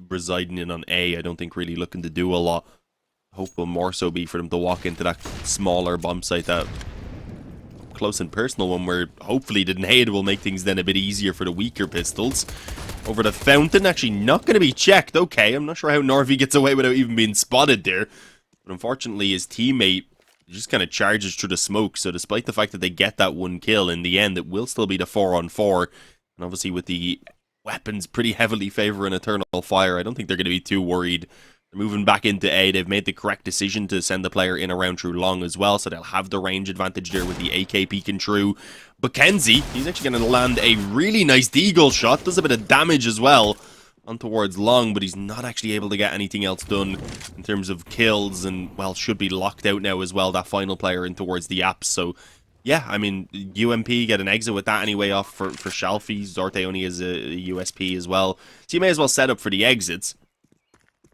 residing in on A. I don't think really looking to do a lot. Hope will more so be for them to walk into that smaller bomb site, that close and personal one, where hopefully the nade will make things then a bit easier for the weaker pistols. Over the fountain, actually not going to be checked. Okay, I'm not sure how Norwi gets away without even being spotted there. But unfortunately, his teammate just kind of charges through the smoke. So despite the fact that they get that 1 kill, in the end, it will still be the 4-on-4. And obviously with the weapons pretty heavily favoring Eternal Fire, I don't think they're going to be too worried. They're moving back into A. They've made the correct decision to send the player in around through long as well, so they'll have the range advantage there with the AK peeking through. But kenzie, he's actually going to land a really nice deagle shot, does a bit of damage as well. on towards long, but he's not actually able to get anything else done in terms of kills, and, well, should be locked out now as well, that final player in towards the apps. So, yeah, I mean, UMP get an exit with that anyway off for Shalfie. Zorte only has a USP as well. So you may as well set up for the exits.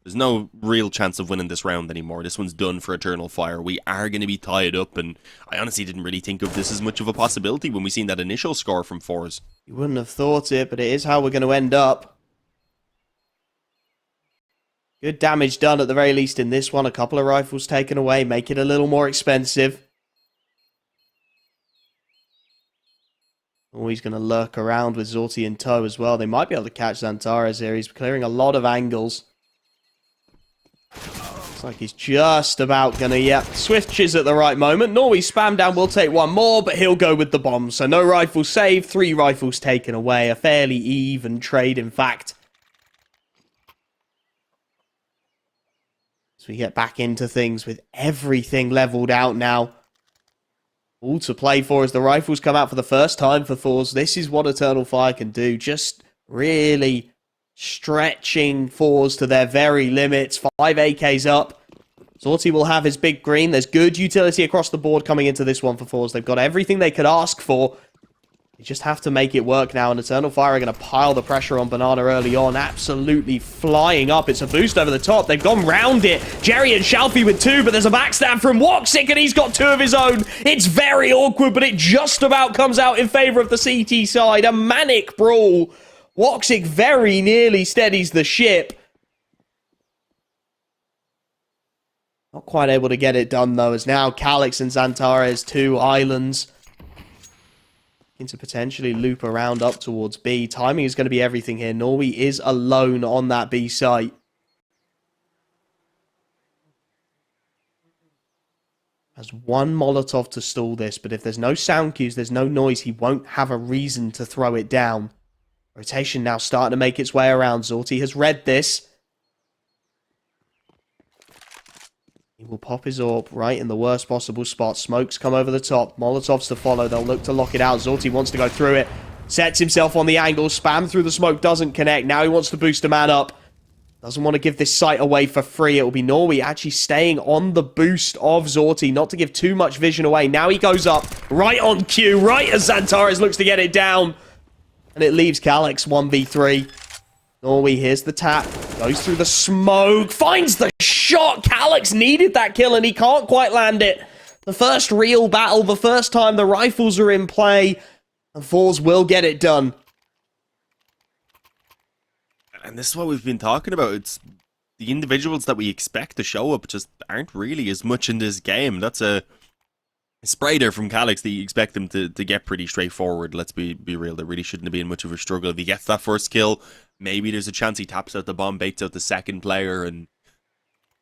There's no real chance of winning this round anymore. This one's done for Eternal Fire. We are going to be tied up, and I honestly didn't really think of this as much of a possibility when we seen that initial score from forZe. You wouldn't have thought it, but it is how we're going to end up. Good damage done at the very least in this one. A couple of rifles taken away, make it a little more expensive. Always going to lurk around with Zorti in tow as well. They might be able to catch XANTARES here. He's clearing a lot of angles. Looks like he's just about going to, yep, switches at the right moment. Norwi spam down, will take one more, but he'll go with the bomb. So no rifles saved, 3 rifles taken away. A fairly even trade, in fact. As we get back into things with everything leveled out now. All to play for as the rifles come out for the first time for forZe. This is what Eternal Fire can do. Just really stretching forZe to their very limits. 5 AKs up. Zorti will have his big green. There's good utility across the board coming into this one for forZe. They've got everything they could ask for. They just have to make it work now, and Eternal Fire are going to pile the pressure on Banana early on. Absolutely flying up. It's a boost over the top. They've gone round it. Jerry and Shalfie with 2, but there's a backstab from woxic, and he's got 2 of his own. It's very awkward, but it just about comes out in favor of the CT side. A manic brawl. woxic very nearly steadies the ship. Not quite able to get it done, though, as now Calix and XANTARES, 2 islands. To potentially loop around up towards B. Timing is going to be everything here. Norwi is alone on that B site. Has 1 Molotov to stall this, but if there's no sound cues, there's no noise, he won't have a reason to throw it down. Rotation now starting to make its way around. Zorti has read this. He will pop his AWP right in the worst possible spot. Smokes come over the top. Molotovs to follow. They'll look to lock it out. Zorti wants to go through it. Sets himself on the angle. Spam through the smoke. Doesn't connect. Now he wants to boost a man up. Doesn't want to give this site away for free. It will be Norwi actually staying on the boost of Zorti. Not to give too much vision away. Now he goes up. Right on cue. Right as XANTARES looks to get it down. And it leaves Calix 1v3. Norwi, here's the tap. Goes through the smoke. Finds the shot. Calix needed that kill and he can't quite land it. The first real battle. The first time the rifles are in play. And forZe will get it done. And this is what we've been talking about. It's the individuals that we expect to show up just aren't really as much in this game. That's a spray there from Calix that you expect him to get pretty straightforward. Let's be real. There really shouldn't have been much of a struggle. If he gets that first kill, maybe there's a chance he taps out the bomb, baits out the second player, and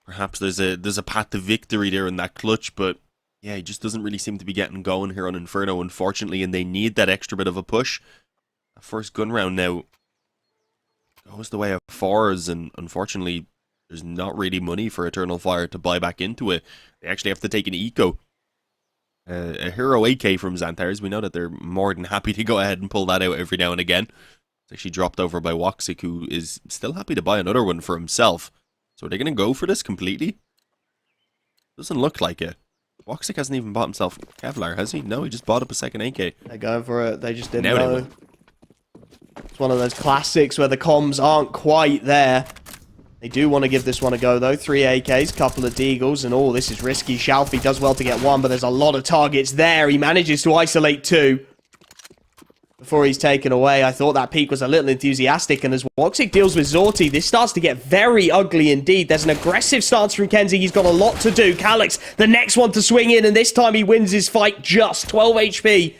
perhaps there's a path to victory there in that clutch. But yeah, he just doesn't really seem to be getting going here on Inferno, unfortunately, and they need that extra bit of a push. That first gun round now goes the way of forZe, and unfortunately, there's not really money for Eternal Fire to buy back into it. They actually have to take an eco. A hero AK from XANTARES. We know that they're more than happy to go ahead and pull that out every now and again. It's actually dropped over by woxic, who is still happy to buy another one for himself. So are they going to go for this completely? Doesn't look like it. woxic hasn't even bought himself Kevlar, has he? No, he just bought up a second AK. They're going for it. They just didn't Now they know. will. It's one of those classics where the comms aren't quite there. They do want to give this one a go, though. 3 AKs, couple of deagles, and oh, this is risky. Shalfie does well to get 1, but there's a lot of targets there. He manages to isolate 2 before he's taken away. I thought that peak was a little enthusiastic, and as woxic deals with Zorti, this starts to get very ugly indeed. There's an aggressive stance from Kenzie. He's got a lot to do. Calix, the next one to swing in, and this time he wins his fight just 12 HP.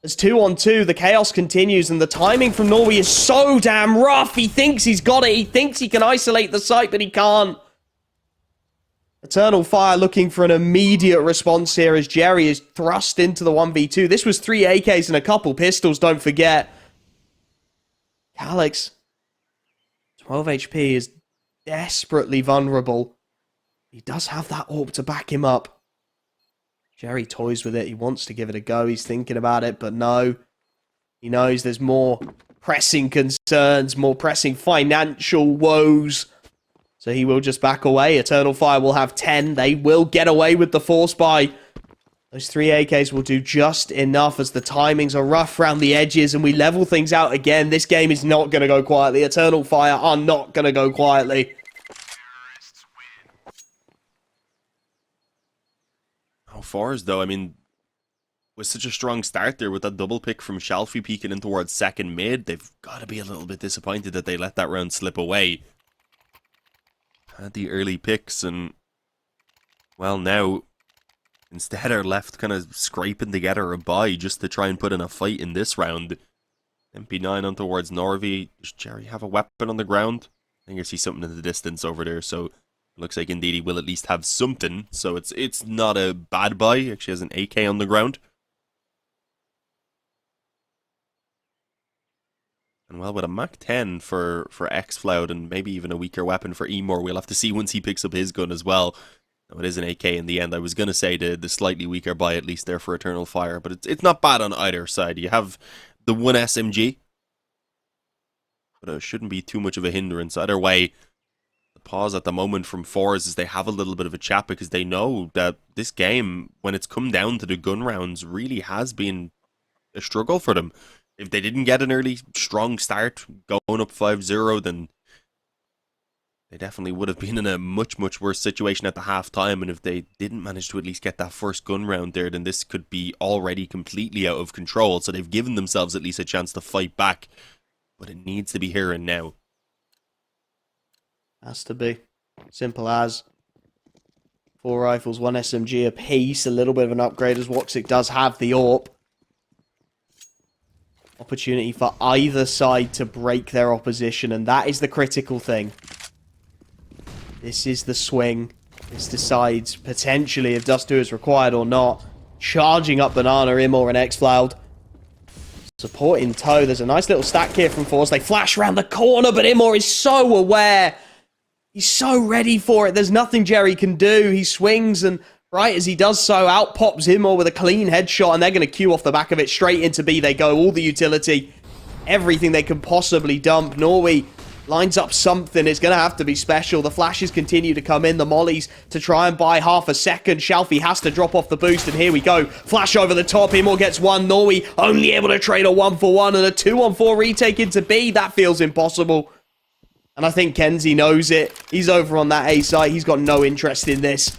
There's 2 on 2. The chaos continues, and the timing from Norwi is so damn rough. He thinks he's got it. He thinks he can isolate the site, but he can't. Eternal Fire looking for an immediate response here as Jerry is thrust into the 1v2. This was 3 AKs and a couple pistols, don't forget. Calix, 12 HP, is desperately vulnerable. He does have that AWP to back him up. Jerry toys with it. He wants to give it a go. He's thinking about it, but no. He knows there's more pressing concerns, more pressing financial woes. So he will just back away. Eternal Fire will have 10. They will get away with the force buy. Those 3 AKs will do just enough as the timings are rough around the edges and we level things out again. This game is not going to go quietly. Eternal Fire are not going to go quietly. How far is though? I mean, with such a strong start there with that double pick from Shalfie peeking in towards second mid, they've got to be a little bit disappointed that they let that round slip away. Had the early picks and, well, now instead are left kind of scraping together a bye just to try and put in a fight in this round. MP9 on towards Norwi. Does Jerry have a weapon on the ground? I think I see something in the distance over there, so it looks like indeed he will at least have something. So it's not a bad buy. He actually has an AK on the ground. And well, with a Mach 10 for Xfloud and maybe even a weaker weapon for Emor, we'll have to see once he picks up his gun as well. No, it is an AK in the end. I was going to say the slightly weaker buy at least there for Eternal Fire, but it's not bad on either side. You have the one SMG, but it shouldn't be too much of a hindrance. Either way, the pause at the moment from forZe is they have a little bit of a chat because they know that this game, when it's come down to the gun rounds, really has been a struggle for them. If they didn't get an early strong start going up 5-0, then they definitely would have been in a much, much worse situation at the half-time, and if they didn't manage to at least get that first gun round there, then this could be already completely out of control. So they've given themselves at least a chance to fight back, but it needs to be here and now. Has to be. Simple as. 4 rifles, 1 SMG apiece, a little bit of an upgrade as woxic does have the AWP. Opportunity for either side to break their opposition, and that is the critical thing. This is the swing. This decides potentially if Dust 2 is required or not. Charging up Banana, Imor, and Xfloud. Support in tow. There's a nice little stack here from forZe. They flash around the corner, but Imor is so aware. He's so ready for it. There's nothing Jerry can do. He swings, and right as he does so, out pops Imor with a clean headshot, and they're going to queue off the back of it. Straight into B they go. All the utility. Everything they can possibly dump. Norwi lines up something. It's going to have to be special. The flashes continue to come in. The mollies to try and buy half a second. Shalfie has to drop off the boost, and here we go. Flash over the top. Imor gets one. Norwi only able to trade a 1-for-1 and a 2-on-4 retake into B. That feels impossible. And I think Kenzie knows it. He's over on that A site. He's got no interest in this.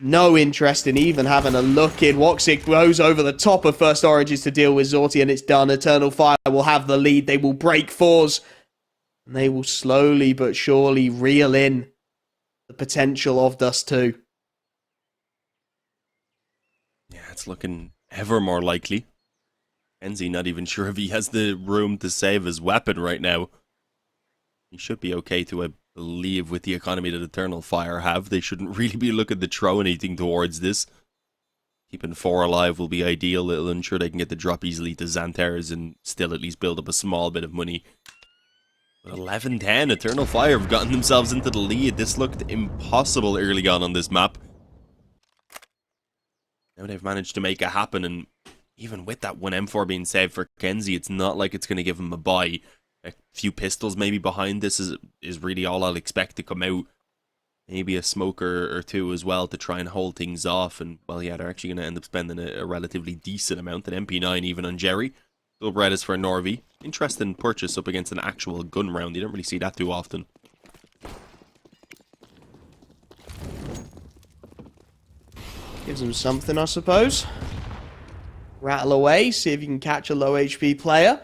No interest in even having a look in. woxic goes over the top of First Origins to deal with Zorti, and it's done. Eternal Fire will have the lead. They will break forZe. And they will slowly but surely reel in the potential of Dust 2. Yeah, it's looking ever more likely. Kenzie not even sure if he has the room to save his weapon right now. He should be okay to, I believe, with the economy that Eternal Fire have. They shouldn't really be looking to throw anything towards this. Keeping 4 alive will be ideal. It'll ensure they can get the drop easily to XANTARES and still at least build up a small bit of money. But 11-10, Eternal Fire have gotten themselves into the lead. This looked impossible early on this map. Now they've managed to make it happen, and even with that one M4 being saved for Kenzie, it's not like it's going to give him a buy. A few pistols maybe behind this is really all I'll expect to come out. Maybe a smoker or two as well to try and hold things off. And, well, yeah, they're actually going to end up spending a relatively decent amount, an MP9 even on Jerry. Double red is for Norwi. Interesting purchase up against an actual gun round. You don't really see that too often. Gives him something, I suppose. Rattle away, see if you can catch a low HP player.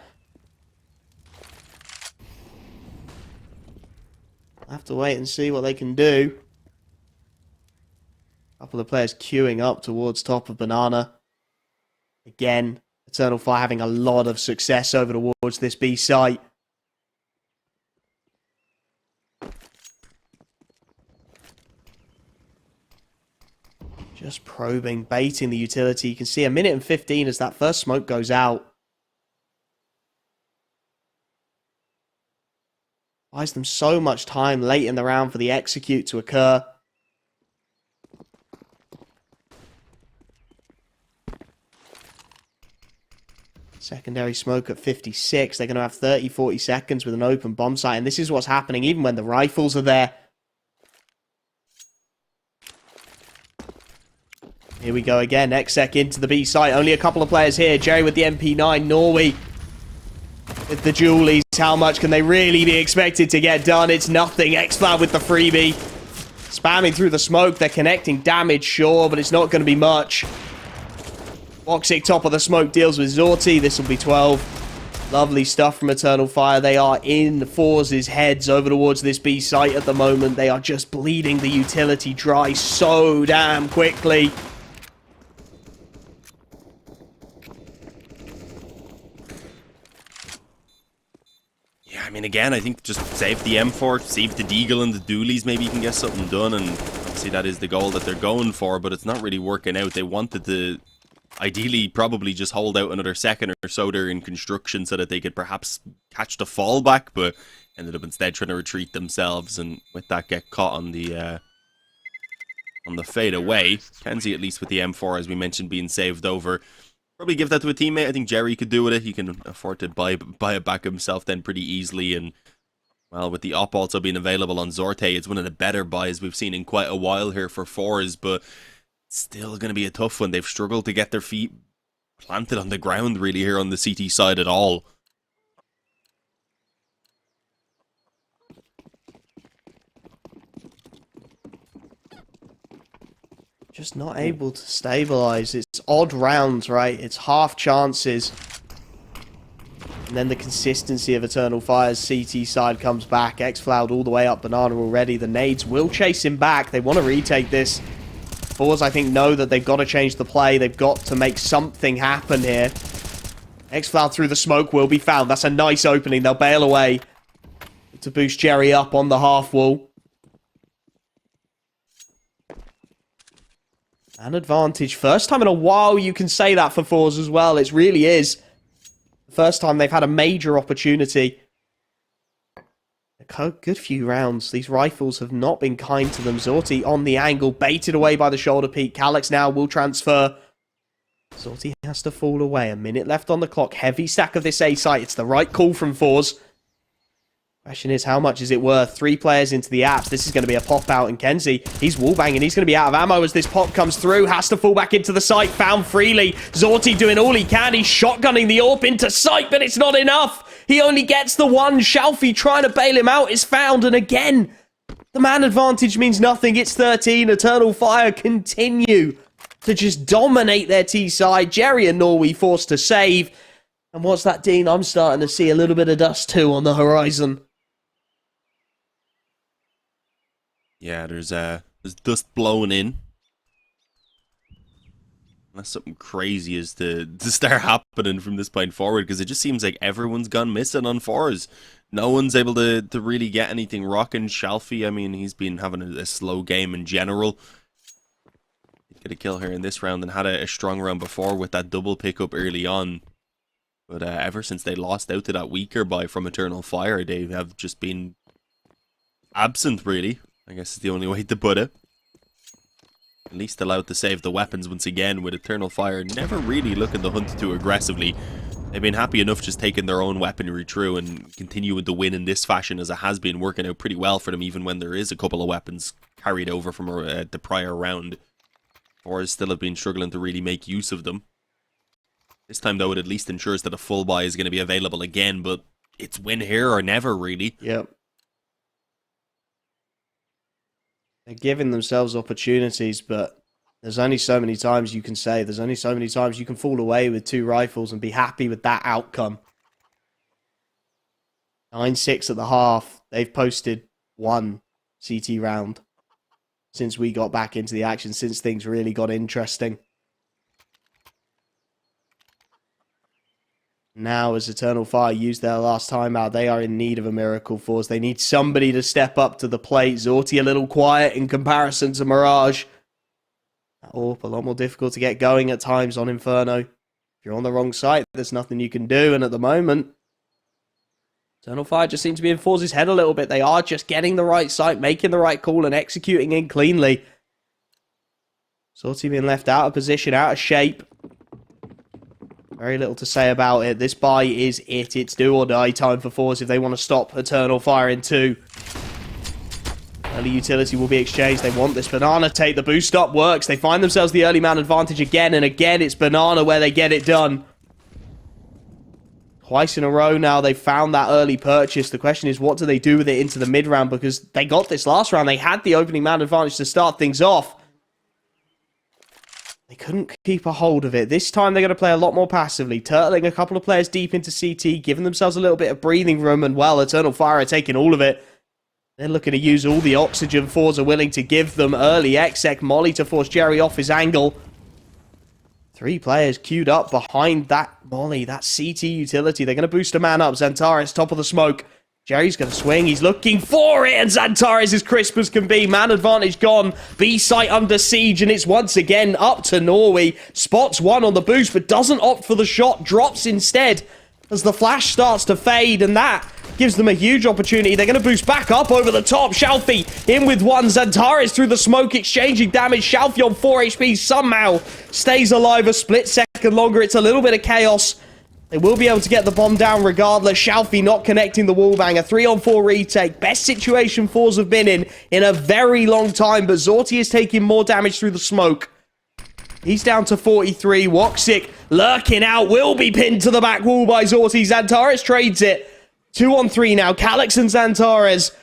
I'll have to wait and see what they can do. A couple of players queuing up towards top of Banana. Again, Eternal Fire having a lot of success over towards this B site. Just probing, baiting the utility. You can see 1:15 as that first smoke goes out. Buys them so much time late in the round for the execute to occur. Secondary smoke at 56. They're going to have 30, 40 seconds with an open bomb site. And this is what's happening even when the rifles are there. Here we go again. XSec into the B site. Only a couple of players here. Jerry with the MP9. Norwi with the Julies. How much can they really be expected to get done? It's nothing. XFloud with the freebie. Spamming through the smoke. They're connecting damage, sure, but it's not going to be much. woxic top of the smoke deals with Zorti. This will be 12. Lovely stuff from Eternal Fire. They are in forZe's heads over towards this B site at the moment. They are just bleeding the utility dry so damn quickly. I mean, again, I think just save the M4, save the Deagle and the Doolies, maybe you can get something done, and obviously that is the goal that they're going for, but it's not really working out. They wanted to, ideally, probably just hold out another second or so there in construction so that they could perhaps catch the fallback, but ended up instead trying to retreat themselves, and with that get caught on the fade away. Kenzie, at least with the M4, as we mentioned, being saved over. Probably give that to a teammate. I think Jerry could do with it. He can afford to buy it back himself then pretty easily. And, well, with the op also being available on Zorte, it's one of the better buys we've seen in quite a while here for forZe. But it's still going to be a tough one. They've struggled to get their feet planted on the ground, really, here on the CT side at all. Just not able to stabilize. It's odd rounds, right? It's half chances. And then the consistency of Eternal Fire's CT side comes back. XFloud all the way up Banana already. The nades will chase him back. They want to retake this. forZe, I think, know that they've got to change the play. They've got to make something happen here. XFloud through the smoke will be found. That's a nice opening. They'll bail away to boost Jerry up on the half wall. An advantage. First time in a while you can say that for forZe as well. It really is. The first time they've had a major opportunity. A good few rounds. These rifles have not been kind to them. Zorti on the angle, baited away by the shoulder peak. Calyx now will transfer. Zorti has to fall away. A minute left on the clock. Heavy stack of this A site. It's the right call from forZe. Question is, how much is it worth? 3 players into the apps. This is going to be a pop out, and Kenzie, he's wallbanging. He's going to be out of ammo as this pop comes through. Has to fall back into the site. Found freely. Zorti doing all he can. He's shotgunning the AWP into sight, but it's not enough. He only gets the one. Shalfie trying to bail him out is found, and again, the man advantage means nothing. It's 13. Eternal Fire continue to just dominate their T side. Jerry and Norwi forced to save. And what's that, Dean? I'm starting to see a little bit of dust too on the horizon. Yeah, there's dust blowing in. Unless something crazy is to start happening from this point forward, because it just seems like everyone's gone missing on forZe. No one's able to really get anything rocking. Shalfie, I mean, he's been having a slow game in general. He'd get a kill here in this round and had a strong round before with that double pickup early on. But ever since they lost out to that weaker buy from Eternal Fire, they have just been absent, really. I guess is the only way to put it. At least allowed to save the weapons once again, with Eternal Fire never really looking to hunt too aggressively. They've been happy enough just taking their own weaponry through and continuing to win in this fashion, as it has been working out pretty well for them, even when there is a couple of weapons carried over from the prior round. forZe still have been struggling to really make use of them. This time, though, it at least ensures that a full buy is going to be available again, but it's win here or never, really. Yep. They're giving themselves opportunities, but there's only so many times you can say. There's only so many times you can fall away with 2 rifles and be happy with that outcome. 9-6 at the half. They've posted 1 CT round since we got back into the action, since things really got interesting. Now, as Eternal Fire used their last timeout, they are in need of a miracle force. They need somebody to step up to the plate. Zorti a little quiet in comparison to Mirage. AWP a lot more difficult to get going at times on Inferno. If you're on the wrong site, there's nothing you can do. And at the moment, Eternal Fire just seems to be in forZe's head a little bit. They are just getting the right site, making the right call, and executing it cleanly. Zorti being left out of position, out of shape. Very little to say about it. This buy is it. It's do or die time for forZe if they want to stop Eternal Fire in 2. Early utility will be exchanged. They want this banana take. The boost up works. They find themselves the early man advantage again, and again it's banana where they get it done. Twice in a row now they've found that early purchase. The question is, what do they do with it into the mid round? Because they got this last round. They had the opening man advantage to start things off. They couldn't keep a hold of it. This time they're going to play a lot more passively, turtling a couple of players deep into CT, giving themselves a little bit of breathing room, and well, Eternal Fire are taking all of it. They're looking to use all the oxygen forZe are willing to give them early. Exec Molly to force Jerry off his angle. 3 players queued up behind that Molly, that CT utility. They're going to boost a man up. XANTARES, top of the smoke. Jerry's going to swing. He's looking for it, and XANTARES is crisp as can be. Man advantage gone. B site under siege, and it's once again up to Norwi. Spots one on the boost, but doesn't opt for the shot. Drops instead as the flash starts to fade, and that gives them a huge opportunity. They're going to boost back up over the top. Shalfie in with one. XANTARES through the smoke, exchanging damage. Shalfie on 4 HP somehow stays alive a split second longer. It's a little bit of chaos. They will be able to get the bomb down regardless. Shalfie not connecting the wallbang. A 3-on-4 retake. Best situation forZe have been in a very long time. But Zorti is taking more damage through the smoke. He's down to 43. Woxic lurking out. Will be pinned to the back wall by Zorti. XANTARES trades it. 2-on-3 now. Calyx and XANTARES.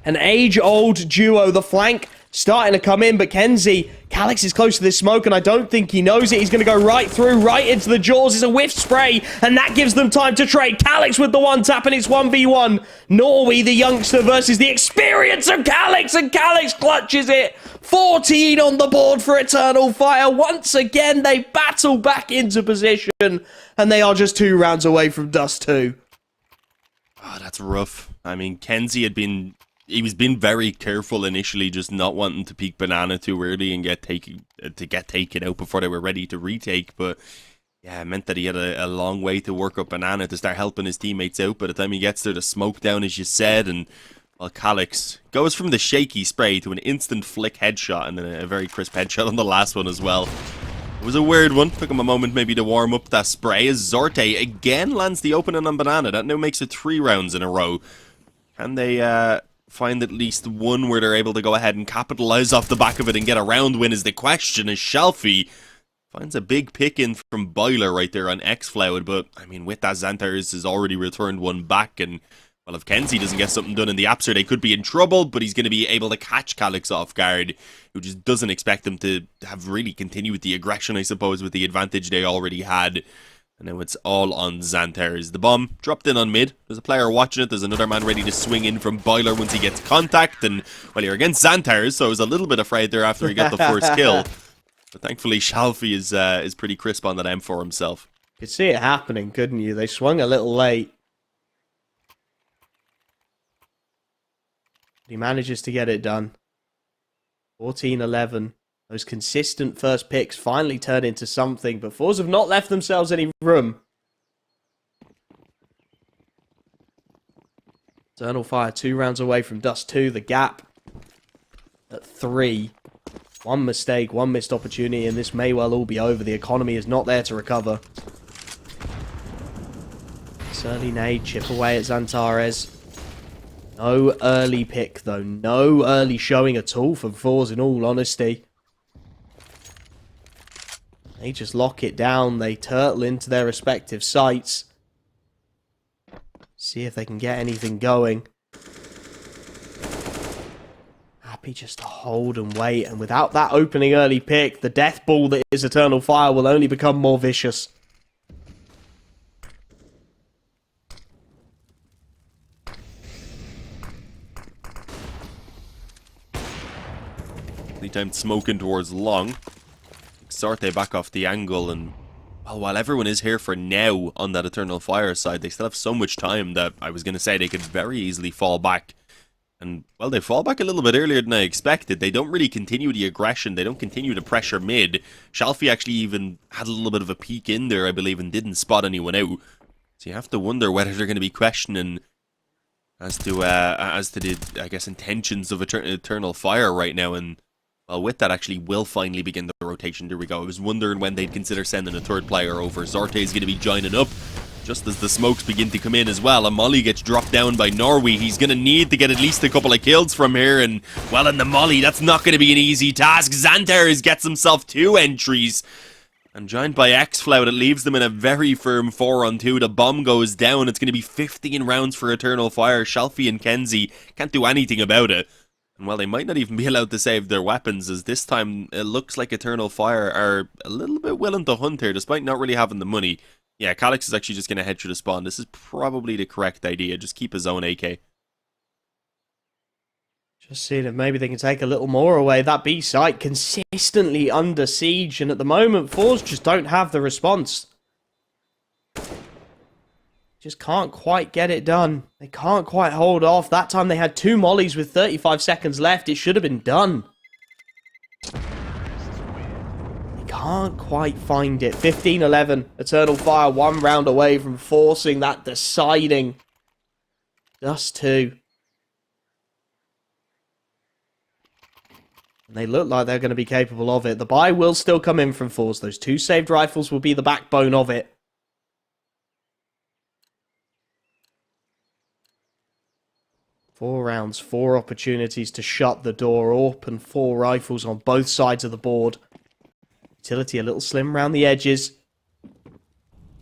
An age-old duo. The flank starting to come in, but Kenzie, Calyx is close to this smoke, and I don't think he knows it. He's going to go right through, right into the jaws. It's a whiff spray, and that gives them time to trade. Calyx with the one tap, and it's 1v1. Norwi, the youngster, versus the experience of Calyx, and Calyx clutches it. 14 on the board for Eternal Fire. Once again, they battle back into position, and they are just 2 rounds away from Dust 2. Oh, that's rough. I mean, Kenzie he was being very careful initially, just not wanting to peek banana too early and get taken out before they were ready to retake. But yeah, it meant that he had a long way to work up banana to start helping his teammates out. By the time he gets there, the smoke down, as you said, and well, Calyx goes from the shaky spray to an instant flick headshot, and then a very crisp headshot on the last one as well. It was a weird one. Took him a moment maybe to warm up that spray, as Zorte again lands the opening on banana. That now makes it 3 rounds in a row. Can they find at least one where they're able to go ahead and capitalize off the back of it and get a round win is the question, as Shalfie finds a big pick in from Boiler right there on X-Floud. But I mean, with that, XANTARES has already returned one back, and well, if Kenzie doesn't get something done in the Apser, they could be in trouble, but he's going to be able to catch Calyx off guard, who just doesn't expect them to have really continued the aggression, I suppose, with the advantage they already had. And now it's all on XANTARES. The bomb dropped in on mid. There's a player watching it. There's another man ready to swing in from Boiler once he gets contact. And, well, you're against XANTARES, so I was a little bit afraid there after he got the first kill. But thankfully, Shalfie is pretty crisp on that M4 himself. You could see it happening, couldn't you? They swung a little late. He manages to get it done. 14-11. Those consistent first picks finally turn into something, but forZe have not left themselves any room. Eternal Fire 2 rounds away from Dust 2. The gap at 3. One mistake, one missed opportunity, and this may well all be over. The economy is not there to recover. This early nade, chip away at XANTARES. No early pick, though. No early showing at all from forZe, in all honesty. They just lock it down. They turtle into their respective sites. See if they can get anything going. Happy just to hold and wait. And without that opening early pick, the death ball that is Eternal Fire will only become more vicious. Time smoking towards long. Sorte back off the angle, and well, while everyone is here for now on that Eternal Fire side, they still have so much time that I was going to say they could very easily fall back. And well, they fall back a little bit earlier than I expected. They don't really continue the aggression. They don't continue to pressure mid. Shalfie actually even had a little bit of a peek in there, I believe, and didn't spot anyone out. So you have to wonder whether they're going to be questioning as to the, I guess, intentions of Eternal Fire right now. And Well, with that, actually, will finally begin the rotation. There we go. I was wondering when they'd consider sending a third player over. Zorte is going to be joining up just as the smokes begin to come in as well. A molly gets dropped down by Norwi. He's going to need to get at least a couple of kills from here. And, well, in the molly, that's not going to be an easy task. XANTARES gets himself 2 entries. And joined by XFlout, it leaves them in a very firm 4-on-2. The bomb goes down. It's going to be 15 rounds for Eternal Fire. Shalfie and Kenzie can't do anything about it. And well, they might not even be allowed to save their weapons, as this time it looks like Eternal Fire are a little bit willing to hunt here, despite not really having the money. Yeah, Calyx is actually just going to head through the spawn. This is probably the correct idea. Just keep his own AK. Just seeing if maybe they can take a little more away. That B site consistently under siege, and at the moment, forZe just don't have the response. Just can't quite get it done. They can't quite hold off. That time they had 2 mollies with 35 seconds left. It should have been done. They can't quite find it. 15-11. Eternal Fire 1 round away from forcing that deciding. Just 2. And they look like they're going to be capable of it. The buy will still come in from forZe. Those 2 saved rifles will be the backbone of it. 4 rounds, 4 opportunities to shut the door up, and 4 rifles on both sides of the board. Utility a little slim around the edges.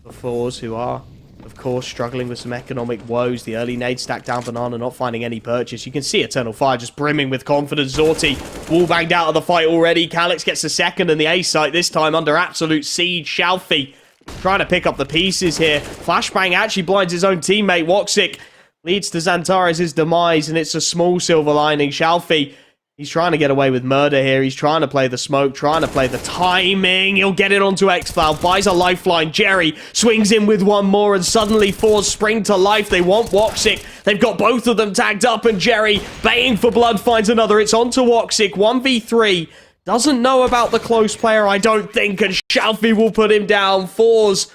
The forZe, who are, of course, struggling with some economic woes. The early nade stack down Banana, not finding any purchase. You can see Eternal Fire just brimming with confidence. Zorti wall banged out of the fight already. Calyx gets the second, and the A site this time under absolute siege. Shalfie trying to pick up the pieces here. Flashbang actually blinds his own teammate. woxic leads to XANTARES' demise, and it's a small silver lining. Shalfie, he's trying to get away with murder here. He's trying to play the smoke, trying to play the timing. He'll get it onto XFlout, buys a lifeline. Jerry swings in with 1 more, and suddenly forZe spring to life. They want woxic. They've got both of them tagged up, and Jerry, baying for blood, finds another. It's onto woxic, 1v3. Doesn't know about the close player, I don't think, and Shalfie will put him down. forZe,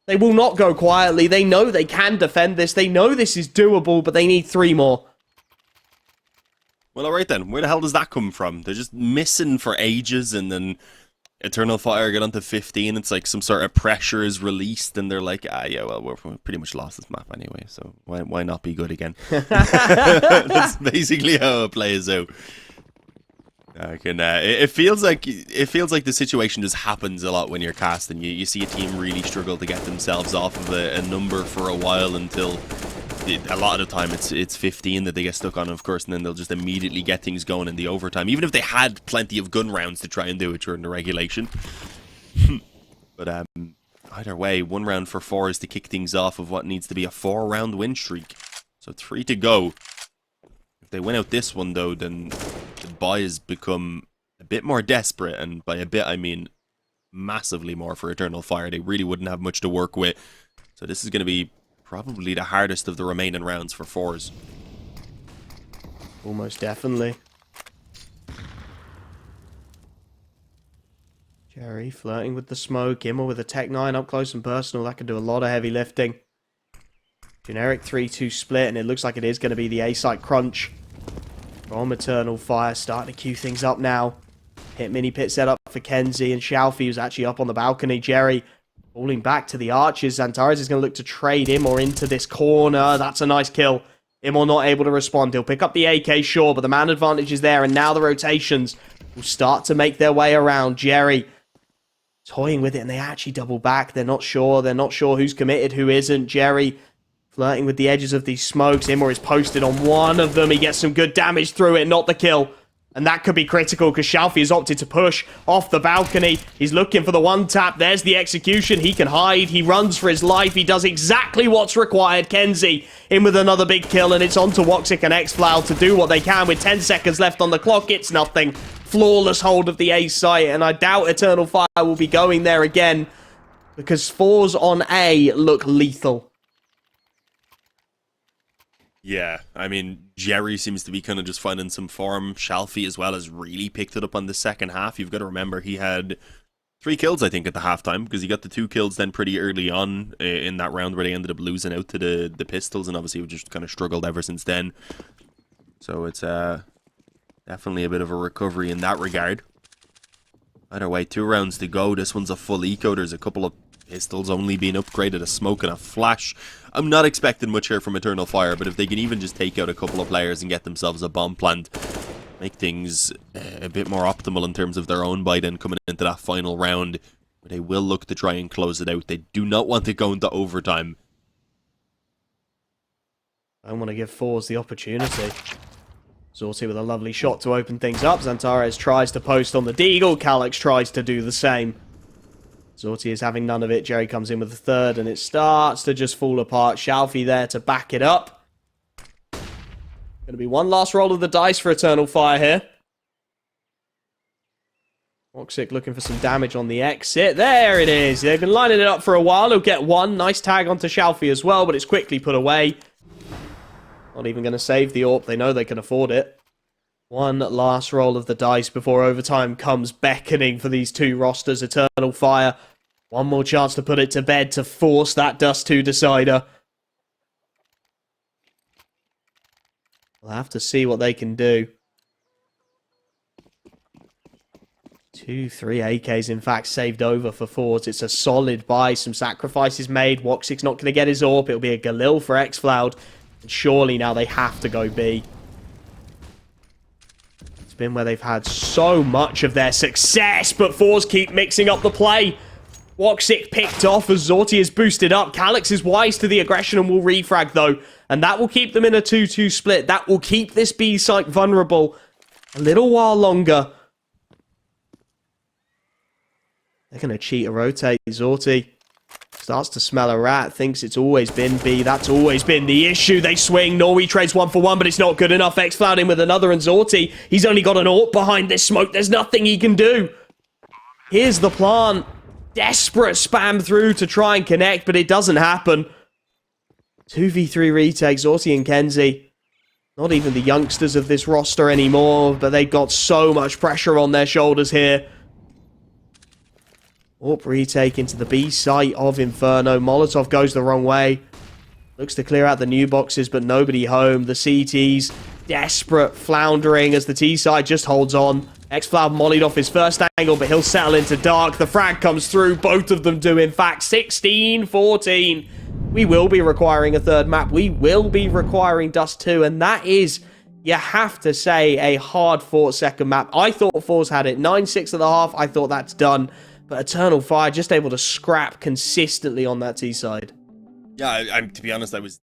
they will not go quietly. They know they can defend this. They know this is doable, but they need 3 more. Well, alright then. Where the hell does that come from? They're just missing for ages, and then Eternal Fire get onto 15. It's like some sort of pressure is released, and they're like, yeah, well, we're pretty much lost this map anyway, so why not be good again? That's basically how it plays out. It feels like the situation just happens a lot when you're casting. You see a team really struggle to get themselves off of a number for a while until a lot of the time it's 15 that they get stuck on, of course, and then they'll just immediately get things going in the overtime, even if they had plenty of gun rounds to try and do it during the regulation. But either way, 1 round for forZe to kick things off of what needs to be a 4-round win streak. So 3 to go. If they win out this one, though, then the buys become a bit more desperate, and by a bit I mean massively more for Eternal Fire. They really wouldn't have much to work with. So this is going to be probably the hardest of the remaining rounds for forZe. Almost definitely. Jerry flirting with the smoke. Immel with a Tech 9 up close and personal. That can do a lot of heavy lifting. Generic 3-2 split, and it looks like it is going to be the A-site crunch from Eternal Fire. Starting to queue things up now. Hit mini pit set up for Kenzie, and Shalfie, who's actually up on the balcony. Jerry falling back to the archers. XANTARES is going to look to trade Immel into this corner. That's a nice kill. Immel not able to respond. He'll pick up the AK, sure, but the man advantage is there, and now the rotations will start to make their way around. Jerry toying with it, and they actually double back. They're not sure. They're not sure who's committed, who isn't. Jerry flirting with the edges of these smokes. Immel is posted on one of them. He gets some good damage through it, not the kill. And that could be critical because Shalfie has opted to push off the balcony. He's looking for the 1-tap. There's the execution. He can hide. He runs for his life. He does exactly what's required. Kenzie in with another big kill, and it's on to woxic and XFlout to do what they can with 10 seconds left on the clock. It's nothing. Flawless hold of the A site, and I doubt Eternal Fire will be going there again because forZe on A look lethal. Yeah, I mean, Jerry seems to be kind of just finding some form. Shalfie as well has really picked it up on the second half. You've got to remember he had 3 kills, I think, at the halftime, because he got the 2 kills then pretty early on in that round where they ended up losing out to the pistols, and obviously we just kind of struggled ever since then. So it's Definitely a bit of a recovery in that regard. Either way, 2 rounds to go. This one's a full eco. There's a couple of pistols only being upgraded, a smoke and a flash. I'm not expecting much here from Eternal Fire, but if they can even just take out a couple of players and get themselves a bomb plant, make things a bit more optimal in terms of their own buy then coming into that final round, where they will look to try and close it out. They do not want to go into overtime. I want to give forZe the opportunity. Zorti with a lovely shot to open things up. XANTARES tries to post on the Deagle. Calyx tries to do the same. Zorti is having none of it. Jerry comes in with the third, and it starts to just fall apart. Shalfie there to back it up. Going to be one last roll of the dice for Eternal Fire here. woxic looking for some damage on the exit. There it is. They've been lining it up for a while. He'll get one. Nice tag onto Shalfie as well, but it's quickly put away. Not even going to save the AWP. They know they can afford it. One last roll of the dice before overtime comes beckoning for these two rosters. Eternal Fire. One more chance to put it to bed to force that Dust 2 decider. We'll have to see what they can do. 2, 3 AKs, in fact, saved over for forZe. It's a solid buy. Some sacrifices made. woxic's not going to get his AWP. It'll be a Galil for xFloud. And surely now they have to go B. It's been where they've had so much of their success, but forZe keep mixing up the play. woxic picked off as Zorti is boosted up. Calyx is wise to the aggression and will refrag, though. And that will keep them in a 2-2 split. That will keep this B site vulnerable a little while longer. They're going to cheat a rotate. Zorti starts to smell a rat, thinks it's always been B. That's always been the issue. They swing. Norwi trades 1 for 1, but it's not good enough. xFloud in with another, and Zorti, he's only got an AWP behind this smoke. There's nothing he can do. Here's the plant. Desperate spam through to try and connect, but it doesn't happen. 2v3 retake, Zorti and Kenzie. Not even the youngsters of this roster anymore, but they've got so much pressure on their shoulders here. AWP retake into the B site of Inferno. Molotov goes the wrong way. Looks to clear out the new boxes, but nobody home. The CTs desperate, floundering as the T side just holds on. xFloud mollied off his first angle, but he'll settle into dark. The frag comes through. Both of them do, in fact. 16-14. We will be requiring a third map. We will be requiring Dust 2, and that is, you have to say, a hard-fought second map. I thought forZe had it. 9-6 at the half. I thought that's done. But Eternal Fire just able to scrap consistently on that T side. Yeah, to be honest, I was